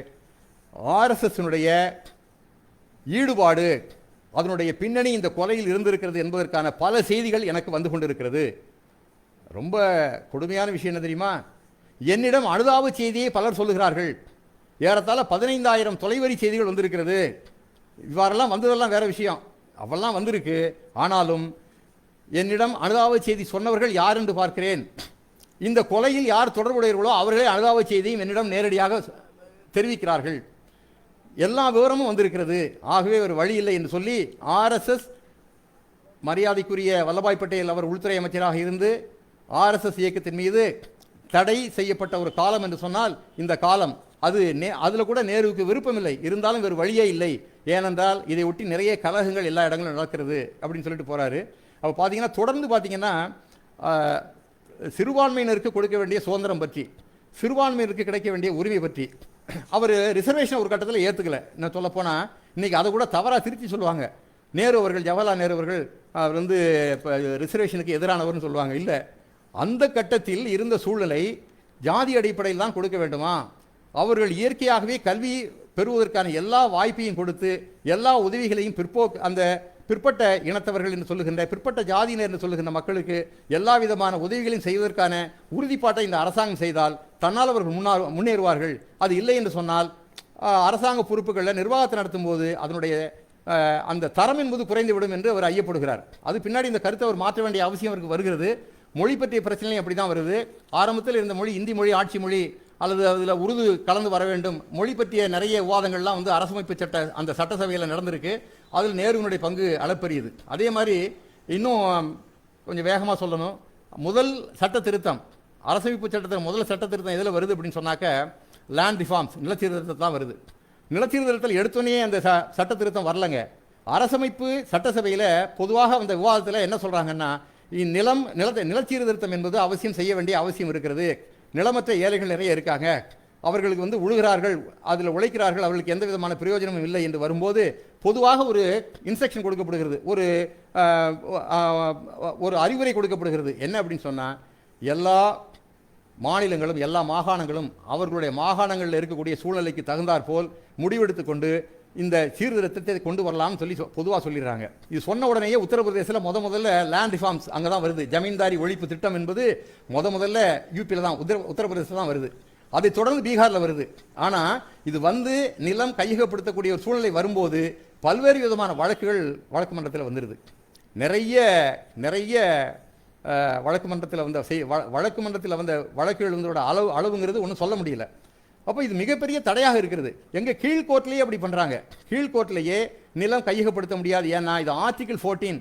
ஆர்எஸ்எஸ்னுடைய ஈடுபாடு, அதனுடைய பின்னணி இந்த கொலையில் இருந்திருக்கிறது என்பதற்கான பல செய்திகள் எனக்கு வந்து கொண்டிருக்கிறது. ரொம்ப கொடுமையான விஷயம் என்ன தெரியுமா? என்னிடம் அனுதாப செய்தியை பலர் சொல்லுகிறார்கள். ஏறத்தாழ 15,000 தொலைவரி செய்திகள் வந்திருக்கிறது. இவ்வாறெல்லாம் வந்ததெல்லாம் வேற விஷயம். அவெல்லாம் வந்திருக்கு. ஆனாலும் என்னிடம் அனுதாப செய்தி சொன்னவர்கள் யார் என்று பார்க்கிறேன். இந்த கொலையில் யார் தொடர்புடையவர்களோ அவர்களே அனுதாப செய்தியும் என்னிடம் நேரடியாக தெரிவிக்கிறார்கள். எல்லா விவரமும் வந்திருக்கிறது. ஆகவே ஒரு வழி இல்லை என்று சொல்லி ஆர்எஸ்எஸ், மரியாதைக்குரிய வல்லபாய் பட்டேல் அவர் உள்துறை அமைச்சராக இருந்து ஆர்எஸ்எஸ் இயக்கத்தின் மீது தடை செய்யப்பட்ட ஒரு காலம் என்று சொன்னால் இந்த காலம். அதில் கூட நேருவுக்கு விருப்பமில்லை, இருந்தாலும் வேறு வழியே இல்லை. ஏனென்றால் இதை ஒட்டி நிறைய கலகங்கள் எல்லா இடங்களும் நடக்கிறது அப்படின்னு சொல்லிட்டு போகிறாரு. அப்போ பார்த்தீங்கன்னா தொடர்ந்து பார்த்தீங்கன்னா சிறுபான்மையினருக்கு கொடுக்க வேண்டிய சுதந்திரம் பற்றி, சிறுபான்மையினருக்கு கிடைக்க வேண்டிய உரிமை பற்றி அவர் ரிசர்வேஷன் ஒரு கட்டத்தில் ஏற்றுக்கலை. நான் சொல்லப்போனால் இன்றைக்கி அதை கூட தவறாக திருச்சி சொல்லுவாங்க. நேரு அவர்கள், ஜவஹர்லால் நேரு அவர்கள் அவர் வந்து இப்போ ரிசர்வேஷனுக்கு எதிரானவர்னு சொல்லுவாங்க. இல்லை, அந்த கட்டத்தில் இருந்த சூழ்நிலை ஜாதி அடிப்படையில் தான் கொடுக்க வேண்டுமா? அவர்கள் இயற்கையாகவே கல்வி பெறுவதற்கான எல்லா வாய்ப்பையும் கொடுத்து எல்லா உதவிகளையும் அந்த பிற்பட்ட இனத்தவர்கள் என்று சொல்லுகின்ற, பிற்பட்ட ஜாதியினர் என்று சொல்லுகின்ற மக்களுக்கு எல்லா விதமான உதவிகளையும் செய்வதற்கான உறுதிப்பாட்டை இந்த அரசாங்கம் செய்தால் தன்னால் அவர்கள் முன்னேறுவார்கள். அது இல்லை என்று சொன்னால் அரசாங்க பொறுப்புகளில் நிர்வாகத்தை நடத்தும் போது அதனுடைய அந்த தரம் என்பது குறைந்துவிடும் என்று அவர் ஐயப்படுகிறார். அது பின்னாடி இந்த கருத்தை அவர் மாற்ற வேண்டிய அவசியம் அவருக்கு வருகிறது. மொழி பற்றிய பிரச்சனையும் அப்படி தான் வருது. ஆரம்பத்தில் இருந்த மொழி இந்தி மொழி, ஆட்சி மொழி அல்லது அதில் உருது கலந்து வர வேண்டும். மொழி பற்றிய நிறைய விவாதங்கள்லாம் வந்து அரசமைப்பு அந்த சட்டசபையில் நடந்திருக்கு. அதில் நேருவினுடைய பங்கு அளப்பரியது. அதே மாதிரி இன்னும் கொஞ்சம் வேகமாக சொல்லணும், முதல் சட்ட திருத்தம், அரசமைப்பு சட்டத்தில் முதல் சட்ட திருத்தம் எதில் வருது அப்படின்னு சொன்னாக்க லேண்ட் ரிஃபார்ம்ஸ், நிலச்சீர்திருத்தம் தான் வருது. நிலச்சீர்திருத்தத்தில் எடுத்தோன்னே அந்த சட்ட திருத்தம் வரலங்க. அரசமைப்பு சட்டசபையில் பொதுவாக அந்த விவாதத்தில் என்ன சொல்கிறாங்கன்னா, நிலச்சீர்திருத்தம் என்பது அவசியம் செய்ய வேண்டிய அவசியம் இருக்கிறது. நிலமற்ற ஏழைகள் நிறைய இருக்காங்க, அவர்களுக்கு வந்து உழுகிறார்கள், அதில் உழைக்கிறார்கள், அவர்களுக்கு எந்த விதமான பிரயோஜனமும் இல்லை என்று வரும்போது பொதுவாக ஒரு இன்ஸ்ட்ரக்ஷன் கொடுக்கப்படுகிறது, ஒரு அறிவுரை கொடுக்கப்படுகிறது. என்ன அப்படின்னு சொன்னால், எல்லா மாநிலங்களும் எல்லா மாகாணங்களும் அவர்களுடைய மாகாணங்களில் இருக்கக்கூடிய சூழ்நிலைக்கு தகுந்தாற் போல் முடிவெடுத்து கொண்டு இந்த சீர்திருத்தத்தை கொண்டு வரலாம்னு சொல்லி பொதுவாக சொல்லிடுறாங்க. இது சொன்ன உடனேயே உத்தரப்பிரதேசத்தில் முதல்ல லேண்ட் ரிஃபார்ம்ஸ் அங்கே தான் வருது. ஜமீன்தாரி ஒழிப்பு திட்டம் என்பது முதல்ல யூபியில் தான், உத்தரப்பிரதேசத்தில் தான் வருது. அதை தொடர்ந்து பீகாரில் வருது. ஆனால் இது வந்து நிலம் கையகப்படுத்தக்கூடிய ஒரு சூழ்நிலை வரும்போது பல்வேறு விதமான வழக்கு மன்றத்தில் வந்துடுது. நிறைய வழக்கு மன்றத்தில் வந்த வழக்குகள் வந்து அளவுங்கிறது ஒன்றும் சொல்ல முடியல. அப்போ இது மிகப்பெரிய தடையாக இருக்கிறது. எங்கள் கீழ்கோர்ட்லேயே அப்படி பண்ணுறாங்க. கீழ்கோர்ட்லேயே நிலம் கையகப்படுத்த முடியாது. ஏன்னா இது ஆர்டிகிள் 14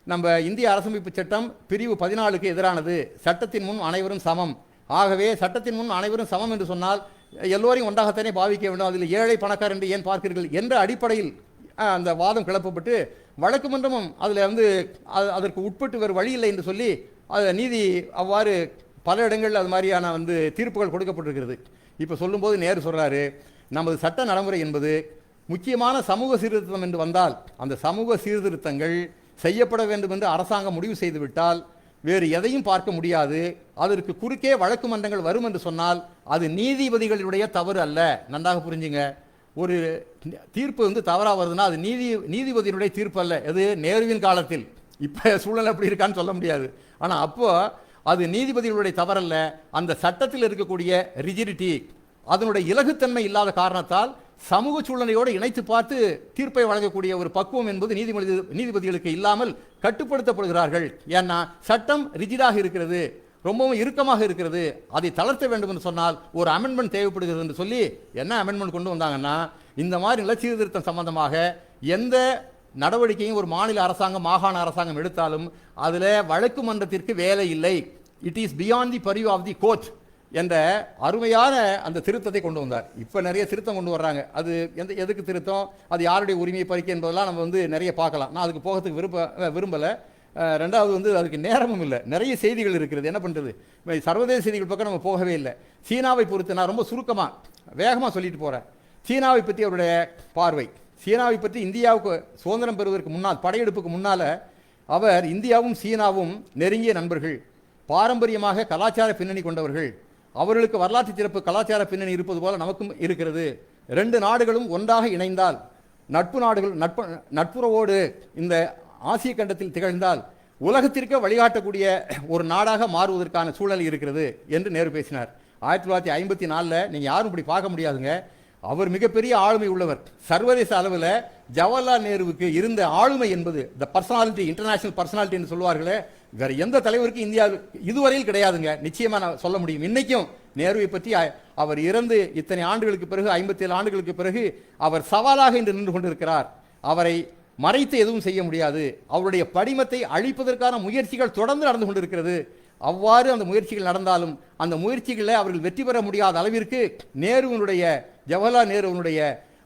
நம்ம இந்திய அரசமைப்பு சட்டம் பிரிவு 14க்கு எதிரானது. சட்டத்தின் முன் அனைவரும் சமம். ஆகவே சட்டத்தின் முன் அனைவரும் சமம் என்று சொன்னால் எல்லோரையும் ஒன்றாகத்தானே பாவிக்க வேண்டும். அதில் ஏழை பணக்காரர் என்று ஏன் பார்க்கிறீர்கள் என்ற அடிப்படையில் அந்த வாதம் கிளப்பப்பட்டு வழக்கு மன்றமும் அதில் வந்து அதற்கு உட்பட்டு வேறு வழி இல்லை என்று சொல்லி நீதி அவ்வாறு பல இடங்களில் அது மாதிரியான வந்து தீர்ப்புகள் கொடுக்கப்பட்டிருக்கிறது. இப்போ சொல்லும்போது நேரு சொல்கிறாரு, நமது சட்ட நடைமுறை என்பது முக்கியமான சமூக சீர்திருத்தம் என்று வந்தால் அந்த சமூக சீர்திருத்தங்கள் செய்யப்பட வேண்டும் என்று அரசாங்கம் முடிவு செய்துவிட்டால் வேறு எதையும் பார்க்க முடியாது. அதற்கு குறுக்கே வழக்கு மன்றங்கள் வரும் என்று சொன்னால் அது நீதிபதிகளுடைய தவறு அல்ல. நன்றாக புரிஞ்சுங்க. ஒரு தீர்ப்பு வந்து தவறாக வருதுன்னா அது நீதிபதியினுடைய தீர்ப்பு அல்ல. அது நேருவின் காலத்தில், இப்போ சூழ்நிலை அப்படி இருக்கான்னு சொல்ல முடியாது. ஆனால் அப்போ அது நீதிபதிகளுடைய தவறல்ல. அந்த சட்டத்தில் இருக்கக்கூடிய ரிஜிடிட்டி, அதனுடைய இலகுத்தன்மை இல்லாத காரணத்தால் சமூக சூழ்நிலையோடு இணைத்து பார்த்து தீர்ப்பை வழங்கக்கூடிய ஒரு பக்குவம் என்பது நீதிபதிகளுக்கு இல்லாமல் கட்டுப்படுத்தப்படுகிறார்கள். ஏன்னா சட்டம் ரிஜிடாக இருக்கிறது, ரொம்பவும் இறுக்கமாக இருக்கிறது. அதை தளர்த்த வேண்டும் என்று சொன்னால் ஒரு அமெண்ட்மெண்ட் தேவைப்படுகிறது என்று சொல்லி என்ன அமெண்ட்மெண்ட் கொண்டு வந்தாங்கன்னா, இந்த மாதிரி நிலச்சீர்திருத்தம் சம்பந்தமாக எந்த நடவடிக்கையும் ஒரு மாநில அரசாங்கம் மாகாண அரசாங்கம் எடுத்தாலும் அதில் வழக்கு மன்றத்திற்கு வேலை இல்லை. It is beyond the purview of the court என்ற அருமையான அந்த திருத்தத்தை கொண்டு வந்தார். இப்போ நிறைய திருத்தம் கொண்டு வர்றாங்க. அது எதுக்கு திருத்தம், அது யாருடைய உரிமையை பறிக்க என்பதெல்லாம் நம்ம வந்து நிறைய பார்க்கலாம். நான் அதுக்கு போகிறதுக்கு விரும்பலை. ரெண்டாவது வந்து அதுக்கு நேரமும் இல்லை. நிறைய செய்திகள் இருக்கிறது, என்ன பண்ணுறது. சர்வதேச செய்திகள் பக்கம் நம்ம போகவே இல்லை. சீனாவை பொறுத்து நான் ரொம்ப சுருக்கமாக வேகமாக சொல்லிட்டு போகிறேன். சீனாவை பற்றி அவருடைய பார்வை, சீனாவை பற்றி இந்தியாவுக்கு சுதந்திரம் பெறுவதற்கு முன்னால், படையெடுப்புக்கு முன்னால் அவர் இந்தியாவும் சீனாவும் நெருங்கிய நண்பர்கள், பாரம்பரியமாக கலாச்சார பின்னணி கொண்டவர்கள், அவர்களுக்கு வரலாற்று சிறப்பு கலாச்சார பின்னணி இருப்பது போல நமக்கும் இருக்கிறது. ரெண்டு நாடுகளும் ஒன்றாக இணைந்தால், நட்புறவோடு இந்த ஆசிய கண்டத்தில் திகழ்ந்தால் உலகத்திற்கு வழிகாட்டக்கூடிய ஒரு நாடாக மாறுவதற்கான சூழல் இருக்கிறது என்று நேரு பேசினார். 1954 நீங்கள் யாரும் இப்படி பார்க்க முடியாதுங்க. அவர் மிகப்பெரிய ஆளுமை உள்ளவர். சர்வதேச அளவில் ஜவஹர்லால் நேருவுக்கு இருந்த ஆளுமை என்பது த பர்சனாலிட்டி, இன்டர்நேஷனல் பர்சனாலிட்டி என்று சொல்வார்களே, வேற எந்த தலைவருக்கும் இந்தியாவில் இதுவரையில் கிடையாதுங்க. நிச்சயமா நான் சொல்ல முடியும். இன்னைக்கும் நேருவை பற்றி அவர் இறந்து இத்தனை ஆண்டுகளுக்கு பிறகு, 57 ஆண்டுகளுக்கு பிறகு அவர் சவாலாக இன்று நின்று கொண்டிருக்கிறார். அவரை மறைத்து எதுவும் செய்ய முடியாது. அவருடைய படிமத்தை அழிப்பதற்கான முயற்சிகள் தொடர்ந்து நடந்து கொண்டிருக்கிறது. அவ்வாறு அந்த முயற்சிகள் நடந்தாலும் அந்த முயற்சிகளில் அவர்கள் வெற்றி பெற முடியாத அளவிற்கு நேருவினுடைய, ஜவஹர்லால் நேருவினுடைய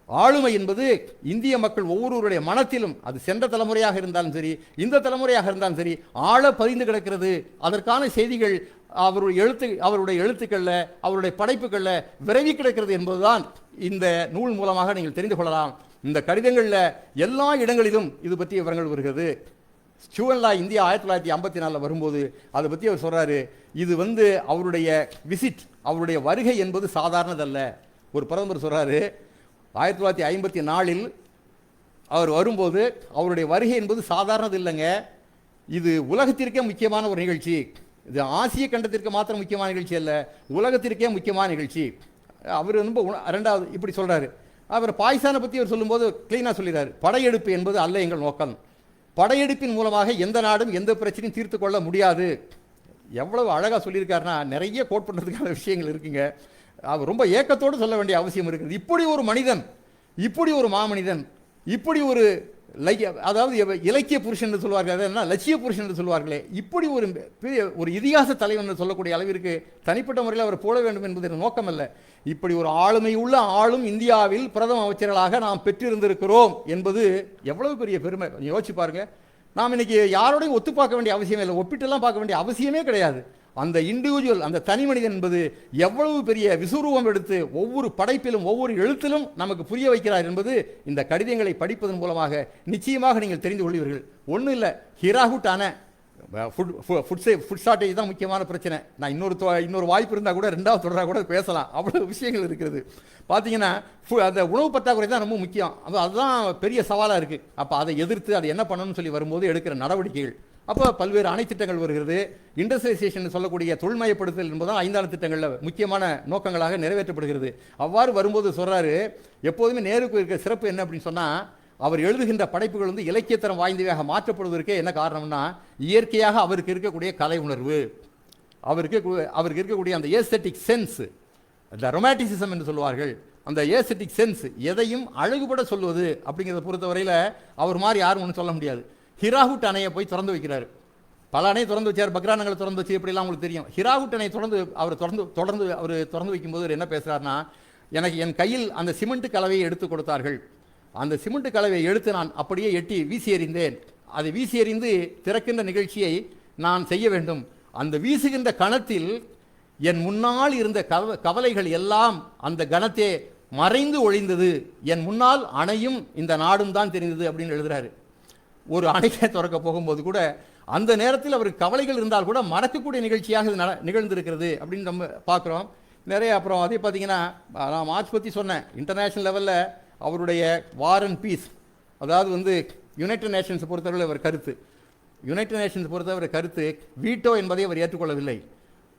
ஆளுமை என்பது இந்திய மக்கள் ஒவ்வொருவருடைய மனத்திலும், அது சென்ற தலைமுறையாக இருந்தாலும் சரி, இந்த தலைமுறையாக இருந்தாலும் சரி, ஆழ பதிந்து கிடக்கிறது. அதற்கான செய்திகள் அவருடைய எழுத்துக்களில், அவருடைய படைப்புகளில் விரைவி கிடக்கிறது என்பதுதான் இந்த நூல் மூலமாக நீங்கள் தெரிந்து கொள்ளலாம். இந்த கடிதங்களில் எல்லா இடங்களிலும் இது பற்றி விவரங்கள் வருகிறது. ஸ்டூவன்லா இந்தியா 1954 வரும்போது அதை பற்றி அவர் சொல்கிறாரு. இது அவருடைய விசிட், அவருடைய வருகை என்பது சாதாரணதல்ல. ஒரு பிரதமர் சொல்கிறாரு, 1954 அவர் வரும்போது அவருடைய வருகை என்பது சாதாரணது இல்லைங்க, இது உலகத்திற்கே முக்கியமான ஒரு நிகழ்ச்சி. இது ஆசிய கண்டத்திற்கு மாத்திரம் முக்கியமான நிகழ்ச்சி அல்ல, உலகத்திற்கே முக்கியமான நிகழ்ச்சி. அவர் ரெண்டாவது இப்படி சொல்கிறாரு. அவர் பாகிஸ்தானை பற்றி அவர் சொல்லும்போது கிளீனாக சொல்லிடுறாரு, படையெடுப்பு என்பது அல்ல எங்கள் நோக்கம், படையெடுப்பின் மூலமாக எந்த நாடும் எந்த பிரச்சனையும் தீர்த்து கொள்ள முடியாது. எவ்வளவு அழகாக சொல்லியிருக்காருன்னா, நிறைய கோட் பண்ணுறதுக்கான விஷயங்கள் இருக்குங்க. அவர் ரொம்ப ஏக்கத்தோடு சொல்ல வேண்டிய அவசியம் இருக்குது. இப்படி ஒரு மனிதன், இப்படி ஒரு மாமனிதன், இப்படி ஒரு அதாவது இலக்கிய புருஷன் என்று சொல்வார்கள், என்ன லட்சிய புருஷன் என்று சொல்வார்களே, இப்படி ஒரு பெரிய ஒரு இதிகாச தலைவன் என்று சொல்லக்கூடிய அளவிற்கு தனிப்பட்ட முறையில் அவர் போட வேண்டும் என்பது நோக்கம் அல்ல. இப்படி ஒரு ஆளுமை உள்ள ஆளும் இந்தியாவில் பிரதம அமைச்சர்களாக நாம் பெற்றிருந்திருக்கிறோம் என்பது எவ்வளவு பெரிய பெருமை. யோசிச்சு பாருங்க. நாம் இன்னைக்கு யாரோடையும் ஒத்து பார்க்க வேண்டிய அவசியமே இல்லை, ஒப்பிட்டெல்லாம் பார்க்க வேண்டிய அவசியமே கிடையாது. அந்த இண்டிவிஜுவல், அந்த தனி மனிதன் என்பது எவ்வளவு பெரிய விசுரூபம் எடுத்து ஒவ்வொரு படைப்பிலும் ஒவ்வொரு எழுத்திலும் நமக்கு புரிய வைக்கிறார் என்பது இந்த கடிதங்களை படிப்பதன் மூலமாக நிச்சயமாக நீங்கள் தெரிந்து கொள்வீர்கள். ஒன்றும் இல்லை, ஹிராகுட்டான ஃபுட் ஷார்ட்டேஜ் தான் முக்கியமான பிரச்சனை. நான் இன்னொரு வாய்ப்பு இருந்தால் கூட ரெண்டாவது தொடராக கூட பேசலாம், அவ்வளோ விஷயங்கள் இருக்கிறது. பார்த்தீங்கன்னா அந்த உணவு பற்றாக்குறை தான் ரொம்ப முக்கியம். அதுதான் பெரிய சவாலாக இருக்குது. அப்போ அதை எதிர்த்து அதை என்ன பண்ணணும்னு சொல்லி வரும்போது எடுக்கிற நடவடிக்கைகள், அப்போ பல்வேறு அணை திட்டங்கள் வருகிறது. இண்டஸ்ட்ரியலைசேஷன் சொல்லக்கூடிய தொழில்மயப்படுத்தல் என்பதுதான் 5 திட்டங்களில் முக்கியமான நோக்கங்களாக நிறைவேற்றப்படுகிறது. அவ்வாறு வரும்போது சொல்கிறாரு, எப்போதுமே நேருக்கு இருக்கிற சிறப்பு என்ன அப்படின்னு சொன்னால், அவர் எழுதுகின்ற படைப்புகள் இலக்கியத்தரம் வாய்ந்தவையாக மாற்றப்படுவதற்கே என்ன காரணம்னா, இயற்கையாக அவருக்கு இருக்கக்கூடிய கலை உணர்வு, அவருக்கு இருக்கக்கூடிய அந்த ஏஸ்தட்டிக் சென்ஸ், அந்த ரொமான்டிசிசம் என்று சொல்வார்கள், அந்த ஏஸ்தட்டிக் சென்ஸ், எதையும் அழகுபட சொல்வது அப்படிங்கிறத பொறுத்தவரையில் அவர் மாதிரி யாரும் ஒன்றும் சொல்ல முடியாது. ஹிராகுட் அணையை போய் திறந்து வைக்கிறார். பல அணையை திறந்து வச்சார், பக்ரானங்களை திறந்து வச்சு, இப்படிலாம் உங்களுக்கு தெரியும். ஹிராகுட் அணையை அவர் திறந்து வைக்கும்போது என்ன பேசுகிறாருன்னா, எனக்கு என் கையில் அந்த சிமெண்ட் கலவையை எடுத்து கொடுத்தார்கள், அந்த சிமெண்ட் கலவையை எடுத்து நான் அப்படியே எட்டி வீசி எறிந்தேன், அதை வீசி எறிந்து திறக்கின்ற நிகழ்ச்சியை நான் செய்ய வேண்டும். அந்த வீசுகின்ற கணத்தில் என் முன்னால் இருந்த கவலைகள் எல்லாம் அந்த கணத்தே மறைந்து ஒழிந்தது, என் முன்னால் அணையும் இந்த நாடும் தான் தெரிந்தது அப்படின்னு எழுதுறாரு. ஒரு அணையை திறக்க போகும்போது கூட அந்த நேரத்தில் அவருக்கு கவலைகள் இருந்தால் கூட மறக்கக்கூடிய நிகழ்ச்சியாக இது நிகழ்ந்திருக்கிறது அப்படின்னு நம்ம பார்க்குறோம் நிறைய. அப்புறம் அதே பார்த்தீங்கன்னா, நான் மார்ச் பற்றி சொன்னேன், இன்டர்நேஷ்னல் லெவலில் அவருடைய வார் அண்ட் பீஸ், அதாவது யுனைடெட் நேஷன்ஸை பொறுத்தவரை அவர் கருத்து, யுனைடெட் நேஷன்ஸ் பொறுத்தவரை கருத்து வீட்டோ என்பதை அவர் ஏற்றுக்கொள்ளவில்லை.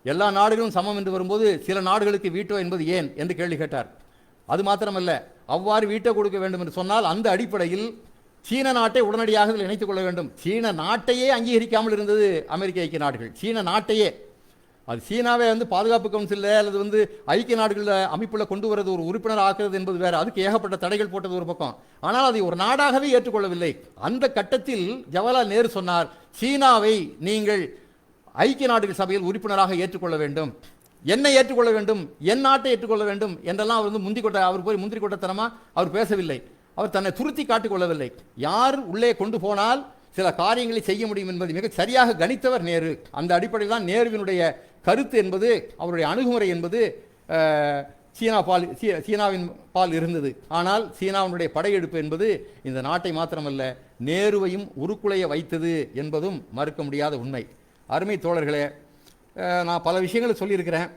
எல்லா நாடுகளும் சமம் என்று வரும்போது சில நாடுகளுக்கு வீட்டோ என்பது ஏன் என்று கேள்வி கேட்டார். அது மாத்திரமல்ல, அவ்வாறு வீட்டோ கொடுக்க வேண்டும் என்று சொன்னால் அந்த அடிப்படையில் சீன நாட்டை உடனடியாக இதில் இணைத்துக் கொள்ள வேண்டும். சீன நாட்டையே அங்கீகரிக்காமல் இருந்தது அமெரிக்க ஐக்கிய நாடுகள். சீன நாட்டையே, அது சீனாவே பாதுகாப்பு கவுன்சிலில் அல்லது ஐக்கிய நாடுகளில் அமைப்பில் கொண்டு வரது, ஒரு உறுப்பினர் ஆக்குறது என்பது வேறு, அதுக்கு ஏகப்பட்ட தடைகள் போட்டது ஒரு பக்கம். ஆனால் அதை ஒரு நாடாகவே ஏற்றுக்கொள்ளவில்லை. அந்த கட்டத்தில் ஜவஹர்லால் நேரு சொன்னார், சீனாவை நீங்கள் ஐக்கிய நாடுகள் சபையில் உறுப்பினராக ஏற்றுக்கொள்ள வேண்டும், என்னை ஏற்றுக்கொள்ள வேண்டும், என் நாட்டை ஏற்றுக்கொள்ள வேண்டும் என்றெல்லாம் அவர் அவர் போய் முந்திரி கொட்டத்தனமாக அவர் பேசவில்லை. அவர் தன்னை துருத்தி காட்டிக்கொள்ளவில்லை. யார் உள்ளே கொண்டு போனால் சில காரியங்களை செய்ய முடியும் என்பதை மிக சரியாக கணித்தவர் நேரு. அந்த அடிப்படையில் தான் நேருவினுடைய கருத்து என்பது, அவருடைய அணுகுமுறை என்பது சீனாவின் பால் இருந்தது. ஆனால் சீனாவினுடைய படையெடுப்பு என்பது இந்த நாட்டை மாத்திரமல்ல, நேருவையும் உருக்குலைய வைத்தது என்பதும் மறுக்க முடியாத உண்மை. அருமை தோழர்களே, நான் பல விஷயங்களை சொல்லியிருக்கிறேன்.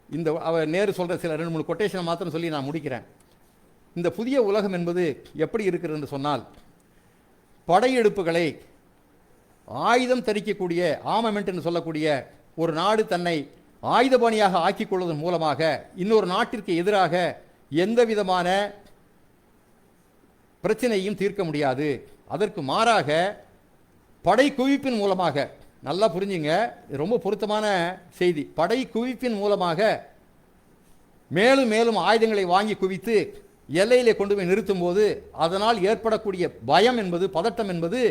இந்த அவர் நேரு சொல்கிற சில 2-3 கொட்டேஷனை மாத்திரம் சொல்லி நான் முடிக்கிறேன். இந்த புதிய உலகம் என்பது எப்படி இருக்கிறது என்று சொன்னால், படையெடுப்புகளை ஆயுதம் தரிக்கக்கூடிய, ஆர்மமெண்ட் என்று சொல்லக்கூடிய ஒரு நாடு தன்னை ஆயுதபாணியாக ஆக்கிக் கொள்வதன் மூலமாக இன்னொரு நாட்டிற்கு எதிராக எந்த விதமான பிரச்சனையும் தீர்க்க முடியாது. அதற்கு மாறாக படை குவிப்பின் மூலமாக, நல்லா புரிஞ்சுங்க, ரொம்ப பொருத்தமான செய்தி, படை குவிப்பின் மூலமாக மேலும் மேலும் ஆயுதங்களை வாங்கி குவித்து எல்லையிலே கொண்டு போய் நிறுத்தும் போது அதனால் ஏற்படக்கூடிய பயம் என்பது, பதட்டம் என்பது,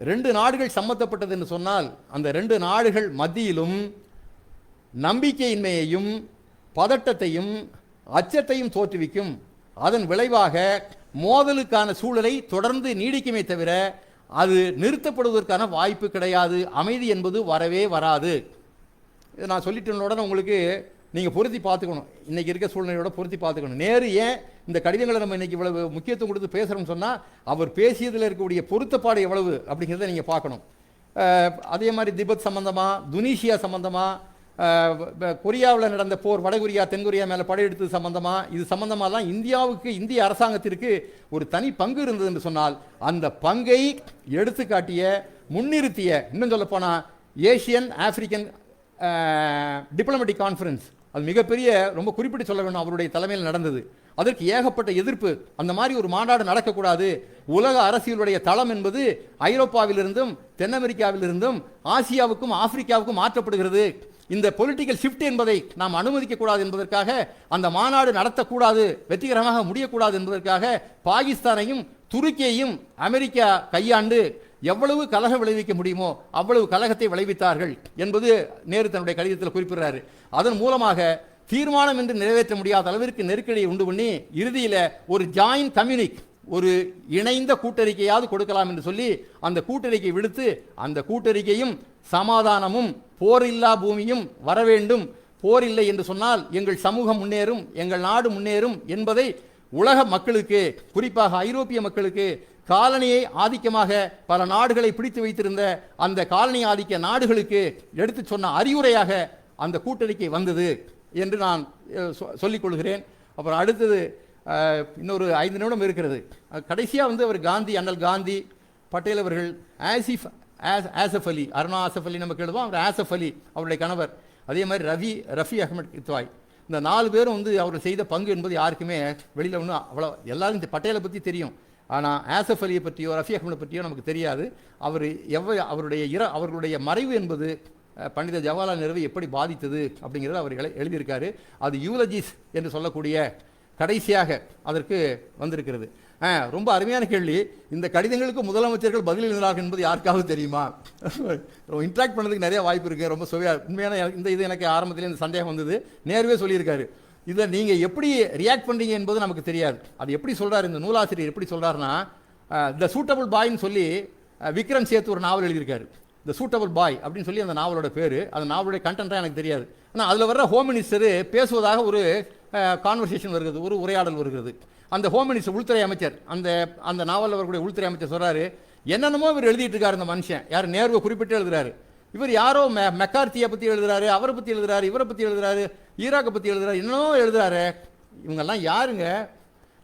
2 நாடுகள் சம்பந்தப்பட்டது என்று சொன்னால் அந்த 2 நாடுகள் மத்தியிலும் நம்பிக்கையின்மையையும் பதட்டத்தையும் அச்சத்தையும் தோற்றுவிக்கும். அதன் விளைவாக மோதலுக்கான சூழலை தொடர்ந்து நீடிக்குமே தவிர அது நிறுத்தப்படுவதற்கான வாய்ப்பு கிடையாது. அமைதி என்பது வரவே வராது. இதை நான் சொல்லிட்டேன், உங்களுக்கு நீங்கள் பொருத்தி பார்த்துக்கணும், இன்றைக்கி இருக்க சூழ்நிலையோட பொருத்தி பார்த்துக்கணும். நேரு ஏன் இந்த கடிதங்களை நம்ம இன்றைக்கி இவ்வளவு முக்கியத்துவம் கொடுத்து பேசுகிறோம்னு சொன்னால் அவர் பேசியதில் இருக்கக்கூடிய பொருத்தப்பாடு எவ்வளவு அப்படிங்கிறத நீங்கள் பார்க்கணும். அதே மாதிரி திபெத் சம்பந்தமாக, துனிஷியா சம்பந்தமாக, கொரியாவில் நடந்த போர், வடகொரியா தென்கொரியா மேலே படையெடுத்தது சம்பந்தமாக, இது சம்பந்தமாலாம் இந்தியாவுக்கு, இந்திய அரசாங்கத்திற்கு ஒரு தனி பங்கு இருந்தது என்று சொன்னால் அந்த பங்கை எடுத்துக்காட்டிய, முன்னிறுத்திய, இன்னும் சொல்லப்போனால் ஏசியன் ஆப்பிரிக்கன் டிப்ளமேட்டிக் கான்ஃபரன்ஸ், அது மிகப்பெரிய, ரொம்ப குறிப்பிட்டு சொல்ல வேண்டும், அவருடைய தலைமையில் நடந்தது. அதற்கு ஏகப்பட்ட எதிர்ப்பு. அந்த மாதிரி ஒரு மாநாடு நடக்கக்கூடாது. உலக அரசியலுடைய தளம் என்பது ஐரோப்பாவிலிருந்தும் தென் அமெரிக்காவிலிருந்தும் ஆசியாவுக்கும் ஆப்பிரிக்காவுக்கும் மாற்றப்படுகிறது. இந்த பொலிட்டிக்கல் ஷிஃப்ட் என்பதை நாம் அனுமதிக்கக்கூடாது என்பதற்காக அந்த மாநாடு நடத்தக்கூடாது, வெற்றிகரமாக முடியக்கூடாது என்பதற்காக பாகிஸ்தானையும் துருக்கியையும் அமெரிக்கா கையாண்டு எவ்வளவு கலகம் விளைவிக்க முடியுமோ அவ்வளவு கலகத்தை விளைவித்தார்கள் என்பது நேரு தன்னுடைய கடிதத்தில் குறிப்பிடுறாரு. அதன் மூலமாக தீர்மானம் என்று நிறைவேற்ற முடியாத அளவிற்கு நெருக்கடியை உண்டு பண்ணி இறுதியில் ஒரு ஜாயின்ட் கம்யூனிக், ஒரு இணைந்த கூட்டறிக்கையாவது கொடுக்கலாம் என்று சொல்லி அந்த கூட்டறிக்கை விடுத்து, அந்த கூட்டறிக்கையும் சமாதானமும் போரில்லா பூமியும் வர வேண்டும், போர் இல்லை என்று சொன்னால் எங்கள் சமூகம் முன்னேறும், எங்கள் நாடு முன்னேறும் என்பதை உலக மக்களுக்கு, குறிப்பாக ஐரோப்பிய மக்களுக்கு, காலனியை ஆதிக்கமாக பல நாடுகளை பிடித்து வைத்திருந்த அந்த காலனி ஆதிக்க நாடுகளுக்கு எடுத்து சொன்ன அறிவுரையாக அந்த கூட்டறிக்கை வந்தது என்று நான் சொல்லிக் கொள்கிறேன். அப்புறம் அடுத்தது இன்னொரு 5 நிமிடம் இருக்கிறது. கடைசியாக அவர் காந்தி, அண்ணல் காந்தி, பட்டேல் அவர்கள், ஆசஃப் அலி, அருணா ஆசஃப் அலி நமக்கு எழுதுவோம், அவர் ஆசஃப் அலி அவருடைய கணவர், அதே மாதிரி ரஃபி அகமது கித்வாய், இந்த 4 பேரும் அவர் செய்த பங்கு என்பது யாருக்குமே வெளியில் ஒன்றும் அவ்வளோ, எல்லாரும் இந்த பட்டேலை பற்றி தெரியும், ஆனால் ஆசஃப் அலியை பற்றியோ ரஃபி அகமதை பற்றியோ நமக்கு தெரியாது. அவர்களுடைய மறைவு என்பது பண்டித ஜவஹர்லால் நேருவை எப்படி பாதித்தது அப்படிங்கிறத அவர் எழுதியிருக்காரு. அது யூலஜிஸ் என்று சொல்லக்கூடிய கடைசியாக அதற்கு வந்திருக்கிறது. ரொம்ப அருமையான கேள்வி. இந்த கடிதங்களுக்கு முதலமைச்சர்கள் பதில் எழுதினார்கள் என்பது யாருக்காவது தெரியுமா? இன்ட்ராக்ட் பண்ணதுக்கு நிறைய வாய்ப்பு இருக்குது. ரொம்ப உண்மையான இது எனக்கு ஆரம்பத்தில் இந்த சந்தேகம் வந்தது. நேருவே சொல்லியிருக்காரு, இதை நீங்கள் எப்படி ரியாக்ட் பண்ணுறீங்க என்பது நமக்கு தெரியாது. அது எப்படி சொல்கிறார் இந்த நூலாசிரியர், எப்படி சொல்கிறாருன்னா, த சூட்டபிள் பாய்ன்னு சொல்லி விக்ரம் சேத் ஒரு நாவல் எழுதியிருக்காரு. த சூட்டபிள் பாய் அப்படின்னு சொல்லி அந்த நாவலோட பேர். அந்த நாவலுடைய கண்டென்ட்டாக எனக்கு தெரியாது. ஆனால் அதில் வர்ற ஹோம் மினிஸ்டர் பேசுவதாக ஒரு கான்வர்சேஷன் வருகிறது, ஒரு உரையாடல் வருகிறது. அந்த ஹோம் மினிஸ்டர், உள்துறை அமைச்சர், அந்த நாவலில் வரக்கூடிய உள்துறை அமைச்சர் சொல்கிறாரு, என்னென்னமோ இவர் எழுதிட்டு இருக்காரு இந்த மனுஷன், யார் நேருவை குறிப்பிட்டு எழுதுறாரு, இவர் யாரோ மெக்கார்த்தியை பற்றி எழுதுறாரு, அவரை பற்றி எழுதுறாரு, இவரை பற்றி எழுதுறாரு, ஈராக்கை பற்றி எழுதுறாரு, என்னென்னமோ எழுதுறாரு. இவங்கெல்லாம் யாருங்க?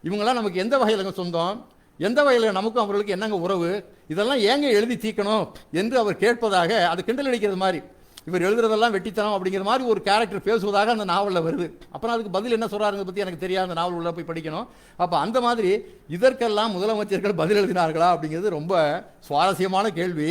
இவங்கெல்லாம் நமக்கு எந்த வகையில் சொந்தம், எந்த வகையில் நமக்கும் அவர்களுக்கு என்னங்க உறவு, இதெல்லாம் ஏங்க எழுதி தீக்கணும் என்று அவர் கேட்பதாக, அது கிண்டல் அடிக்கிறது மாதிரி, இவர் எழுதுறதெல்லாம் வெட்டித்தனம் அப்படிங்கிற மாதிரி ஒரு கேரக்டர் பேசுவதாக அந்த நாவலில் வருது. அப்புறம் அதுக்கு பதில் என்ன சொல்கிறாருங்க பற்றி எனக்கு தெரியாது, அந்த நாவல் உள்ள போய் படிக்கணும். அப்போ அந்த மாதிரி இதற்கெல்லாம் முதலமைச்சர்கள் பதில் எழுதினார்களா அப்படிங்கிறது ரொம்ப சுவாரஸ்யமான கேள்வி.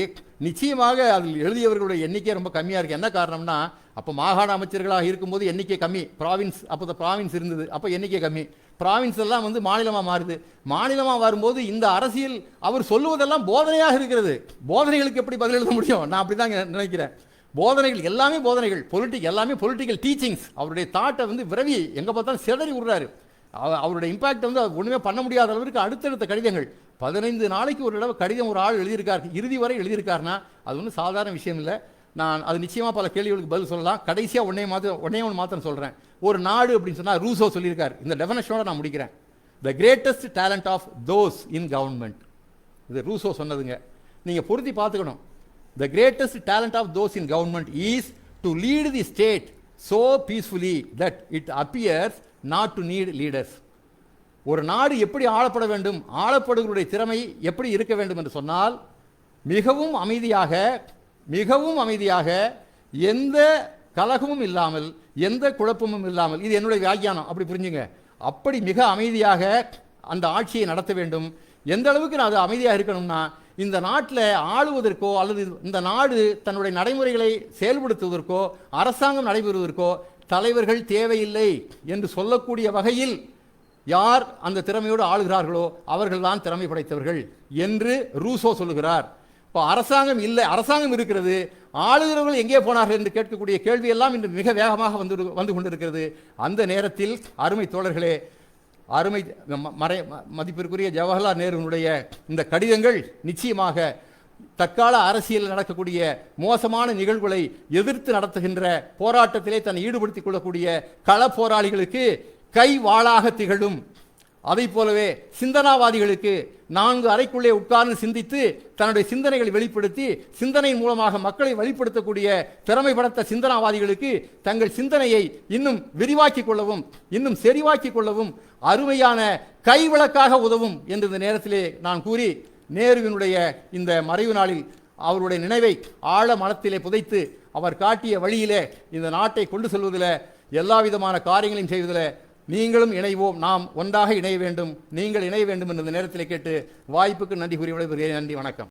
நிச்சயமாக அதில் எழுதியவர்களுடைய எண்ணிக்கை ரொம்ப கம்மியாக இருக்குது. என்ன காரணம்னா, அப்போ மாகாண அமைச்சர்களாக இருக்கும்போது எண்ணிக்கை கம்மி, ப்ராவின்ஸ், அப்போ ப்ராவின்ஸ் இருந்தது, அப்போ எண்ணிக்கை கம்மி, ப்ராவின்ஸ் எல்லாம் மாநிலமாக மாறுது. மாநிலமாக வரும்போது இந்த அரசியல் அவர் சொல்லுவதெல்லாம் போதனையாக இருக்கிறது. போதனைகளுக்கு எப்படி பதில் எழுத முடியும்? நான் அப்படி தான் நினைக்கிறேன். போதனைகள் எல்லாமே போதனைகள், எல்லாமே பொலிட்டிக்கல் டீச்சிங்ஸ். அவருடைய தாட்டை விரவி எங்கே பார்த்தாலும் சிதறி விடுறாரு. அவருடைய இம்பாக்ட் ஒன்றுமே பண்ண முடியாத அளவிற்கு அடுத்தடுத்த கடிதங்கள், 15 நாளைக்கு ஒரு தடவை கடிதம் ஒரு ஆள் எழுதியிருக்காரு, இறுதி வரை எழுதியிருக்காருன்னா அது ஒன்றும் சாதாரண விஷயம் இல்லை. நான் அது நிச்சயமாக பல கேள்விகளுக்கு பதில் சொல்லலாம். கடைசியாக ஒன்றே ஒன்று மாத்திரம் சொல்கிறேன். ஒரு நாடு அப்படின்னு சொன்னால் ரூசோ சொல்லியிருக்காரு. இந்த டெஃபினேஷனோட நான் முடிக்கிறேன். The greatest talent of those in government, இது ரூசோ சொன்னதுங்க. நீங்கள் பொருத்தி பார்த்துக்கணும். The greatest talent of those in government is to lead the state so peacefully that it appears not to need leaders. ஒரு நாடு எப்படி ஆளப்பட வேண்டும், ஆளப்படுவர்களுடைய திறமை எப்படி இருக்க வேண்டும் என்று சொன்னால், மிகவும் அமைதியாக எந்த கலகமும் இல்லாமல் எந்த குழப்பமும் இல்லாமல், இது என்னுடைய வியாக்கியானம், அப்படி புரிஞ்சுங்க, அப்படி மிக அமைதியாக அந்த ஆட்சியை நடத்த வேண்டும். எந்த அளவுக்கு அது அமைதியாக இருக்கணும்னா, இந்த நாட்டில் ஆளுவதற்கோ அல்லது இந்த நாடு தன்னுடைய நடைமுறைகளை செயல்படுத்துவதற்கோ அரசாங்கம் நடைபெறுவதற்கோ தலைவர்கள் தேவையில்லை என்று சொல்லக்கூடிய வகையில் யார் அந்த திறமையோடு ஆளுகிறார்களோ அவர்கள்தான் திறமை படைத்தவர்கள் என்று ரூசோ சொல்லுகிறார். இப்போ அரசாங்கம் இல்லை, அரசாங்கம் இருக்கிறது, ஆளுகிறவர்கள் எங்கே போனார்கள் என்று கேட்கக்கூடிய கேள்வியெல்லாம் இன்று மிக வேகமாக வந்து கொண்டிருக்கிறது. அந்த நேரத்தில் அருமை தோழர்களே, அருமை மதிப்பிற்குரிய ஜவஹர்லால் நேருனுடைய இந்த கடிதங்கள் நிச்சயமாக தற்கால அரசியலில் நடக்கக்கூடிய மோசமான நிகழ்வுகளை எதிர்த்து நடத்துகின்ற போராட்டத்திலே தன்னை ஈடுபடுத்திக் கொள்ளக்கூடிய கள போராளிகளுக்கு கை வாளாக திகழும். அதை போலவே சிந்தனாவாதிகளுக்கு 4 அறைக்குள்ளே உட்கார்ந்து சிந்தித்து தன்னுடைய சிந்தனைகளை வெளிப்படுத்தி சிந்தனையின் மூலமாக மக்களை வழிப்படுத்தக்கூடிய திறமை படைத்த சிந்தனாவாதிகளுக்கு தங்கள் சிந்தனையை இன்னும் விரிவாக்கிக் கொள்ளவும் இன்னும் செறிவாக்கிக் கொள்ளவும் அருமையான கைவிளக்காக உதவும் என்று இந்த நேரத்திலே நான் கூறி, நேருவினுடைய இந்த மறைவு நாளில் அவருடைய நினைவை ஆழ மனத்திலே புதைத்து அவர் காட்டிய வழியிலே இந்த நாட்டை கொண்டு செல்வதில் எல்லா விதமான காரியங்களையும் செய்வதில் நீங்களும் இணைவோம், நாம் ஒன்றாக இணைய வேண்டும், நீங்கள் இணைய வேண்டும் என்ற நேரத்தில் கேட்டு வாய்ப்புக்கு நன்றி கூறி விடைபெறுகிறேன். நன்றி, வணக்கம்.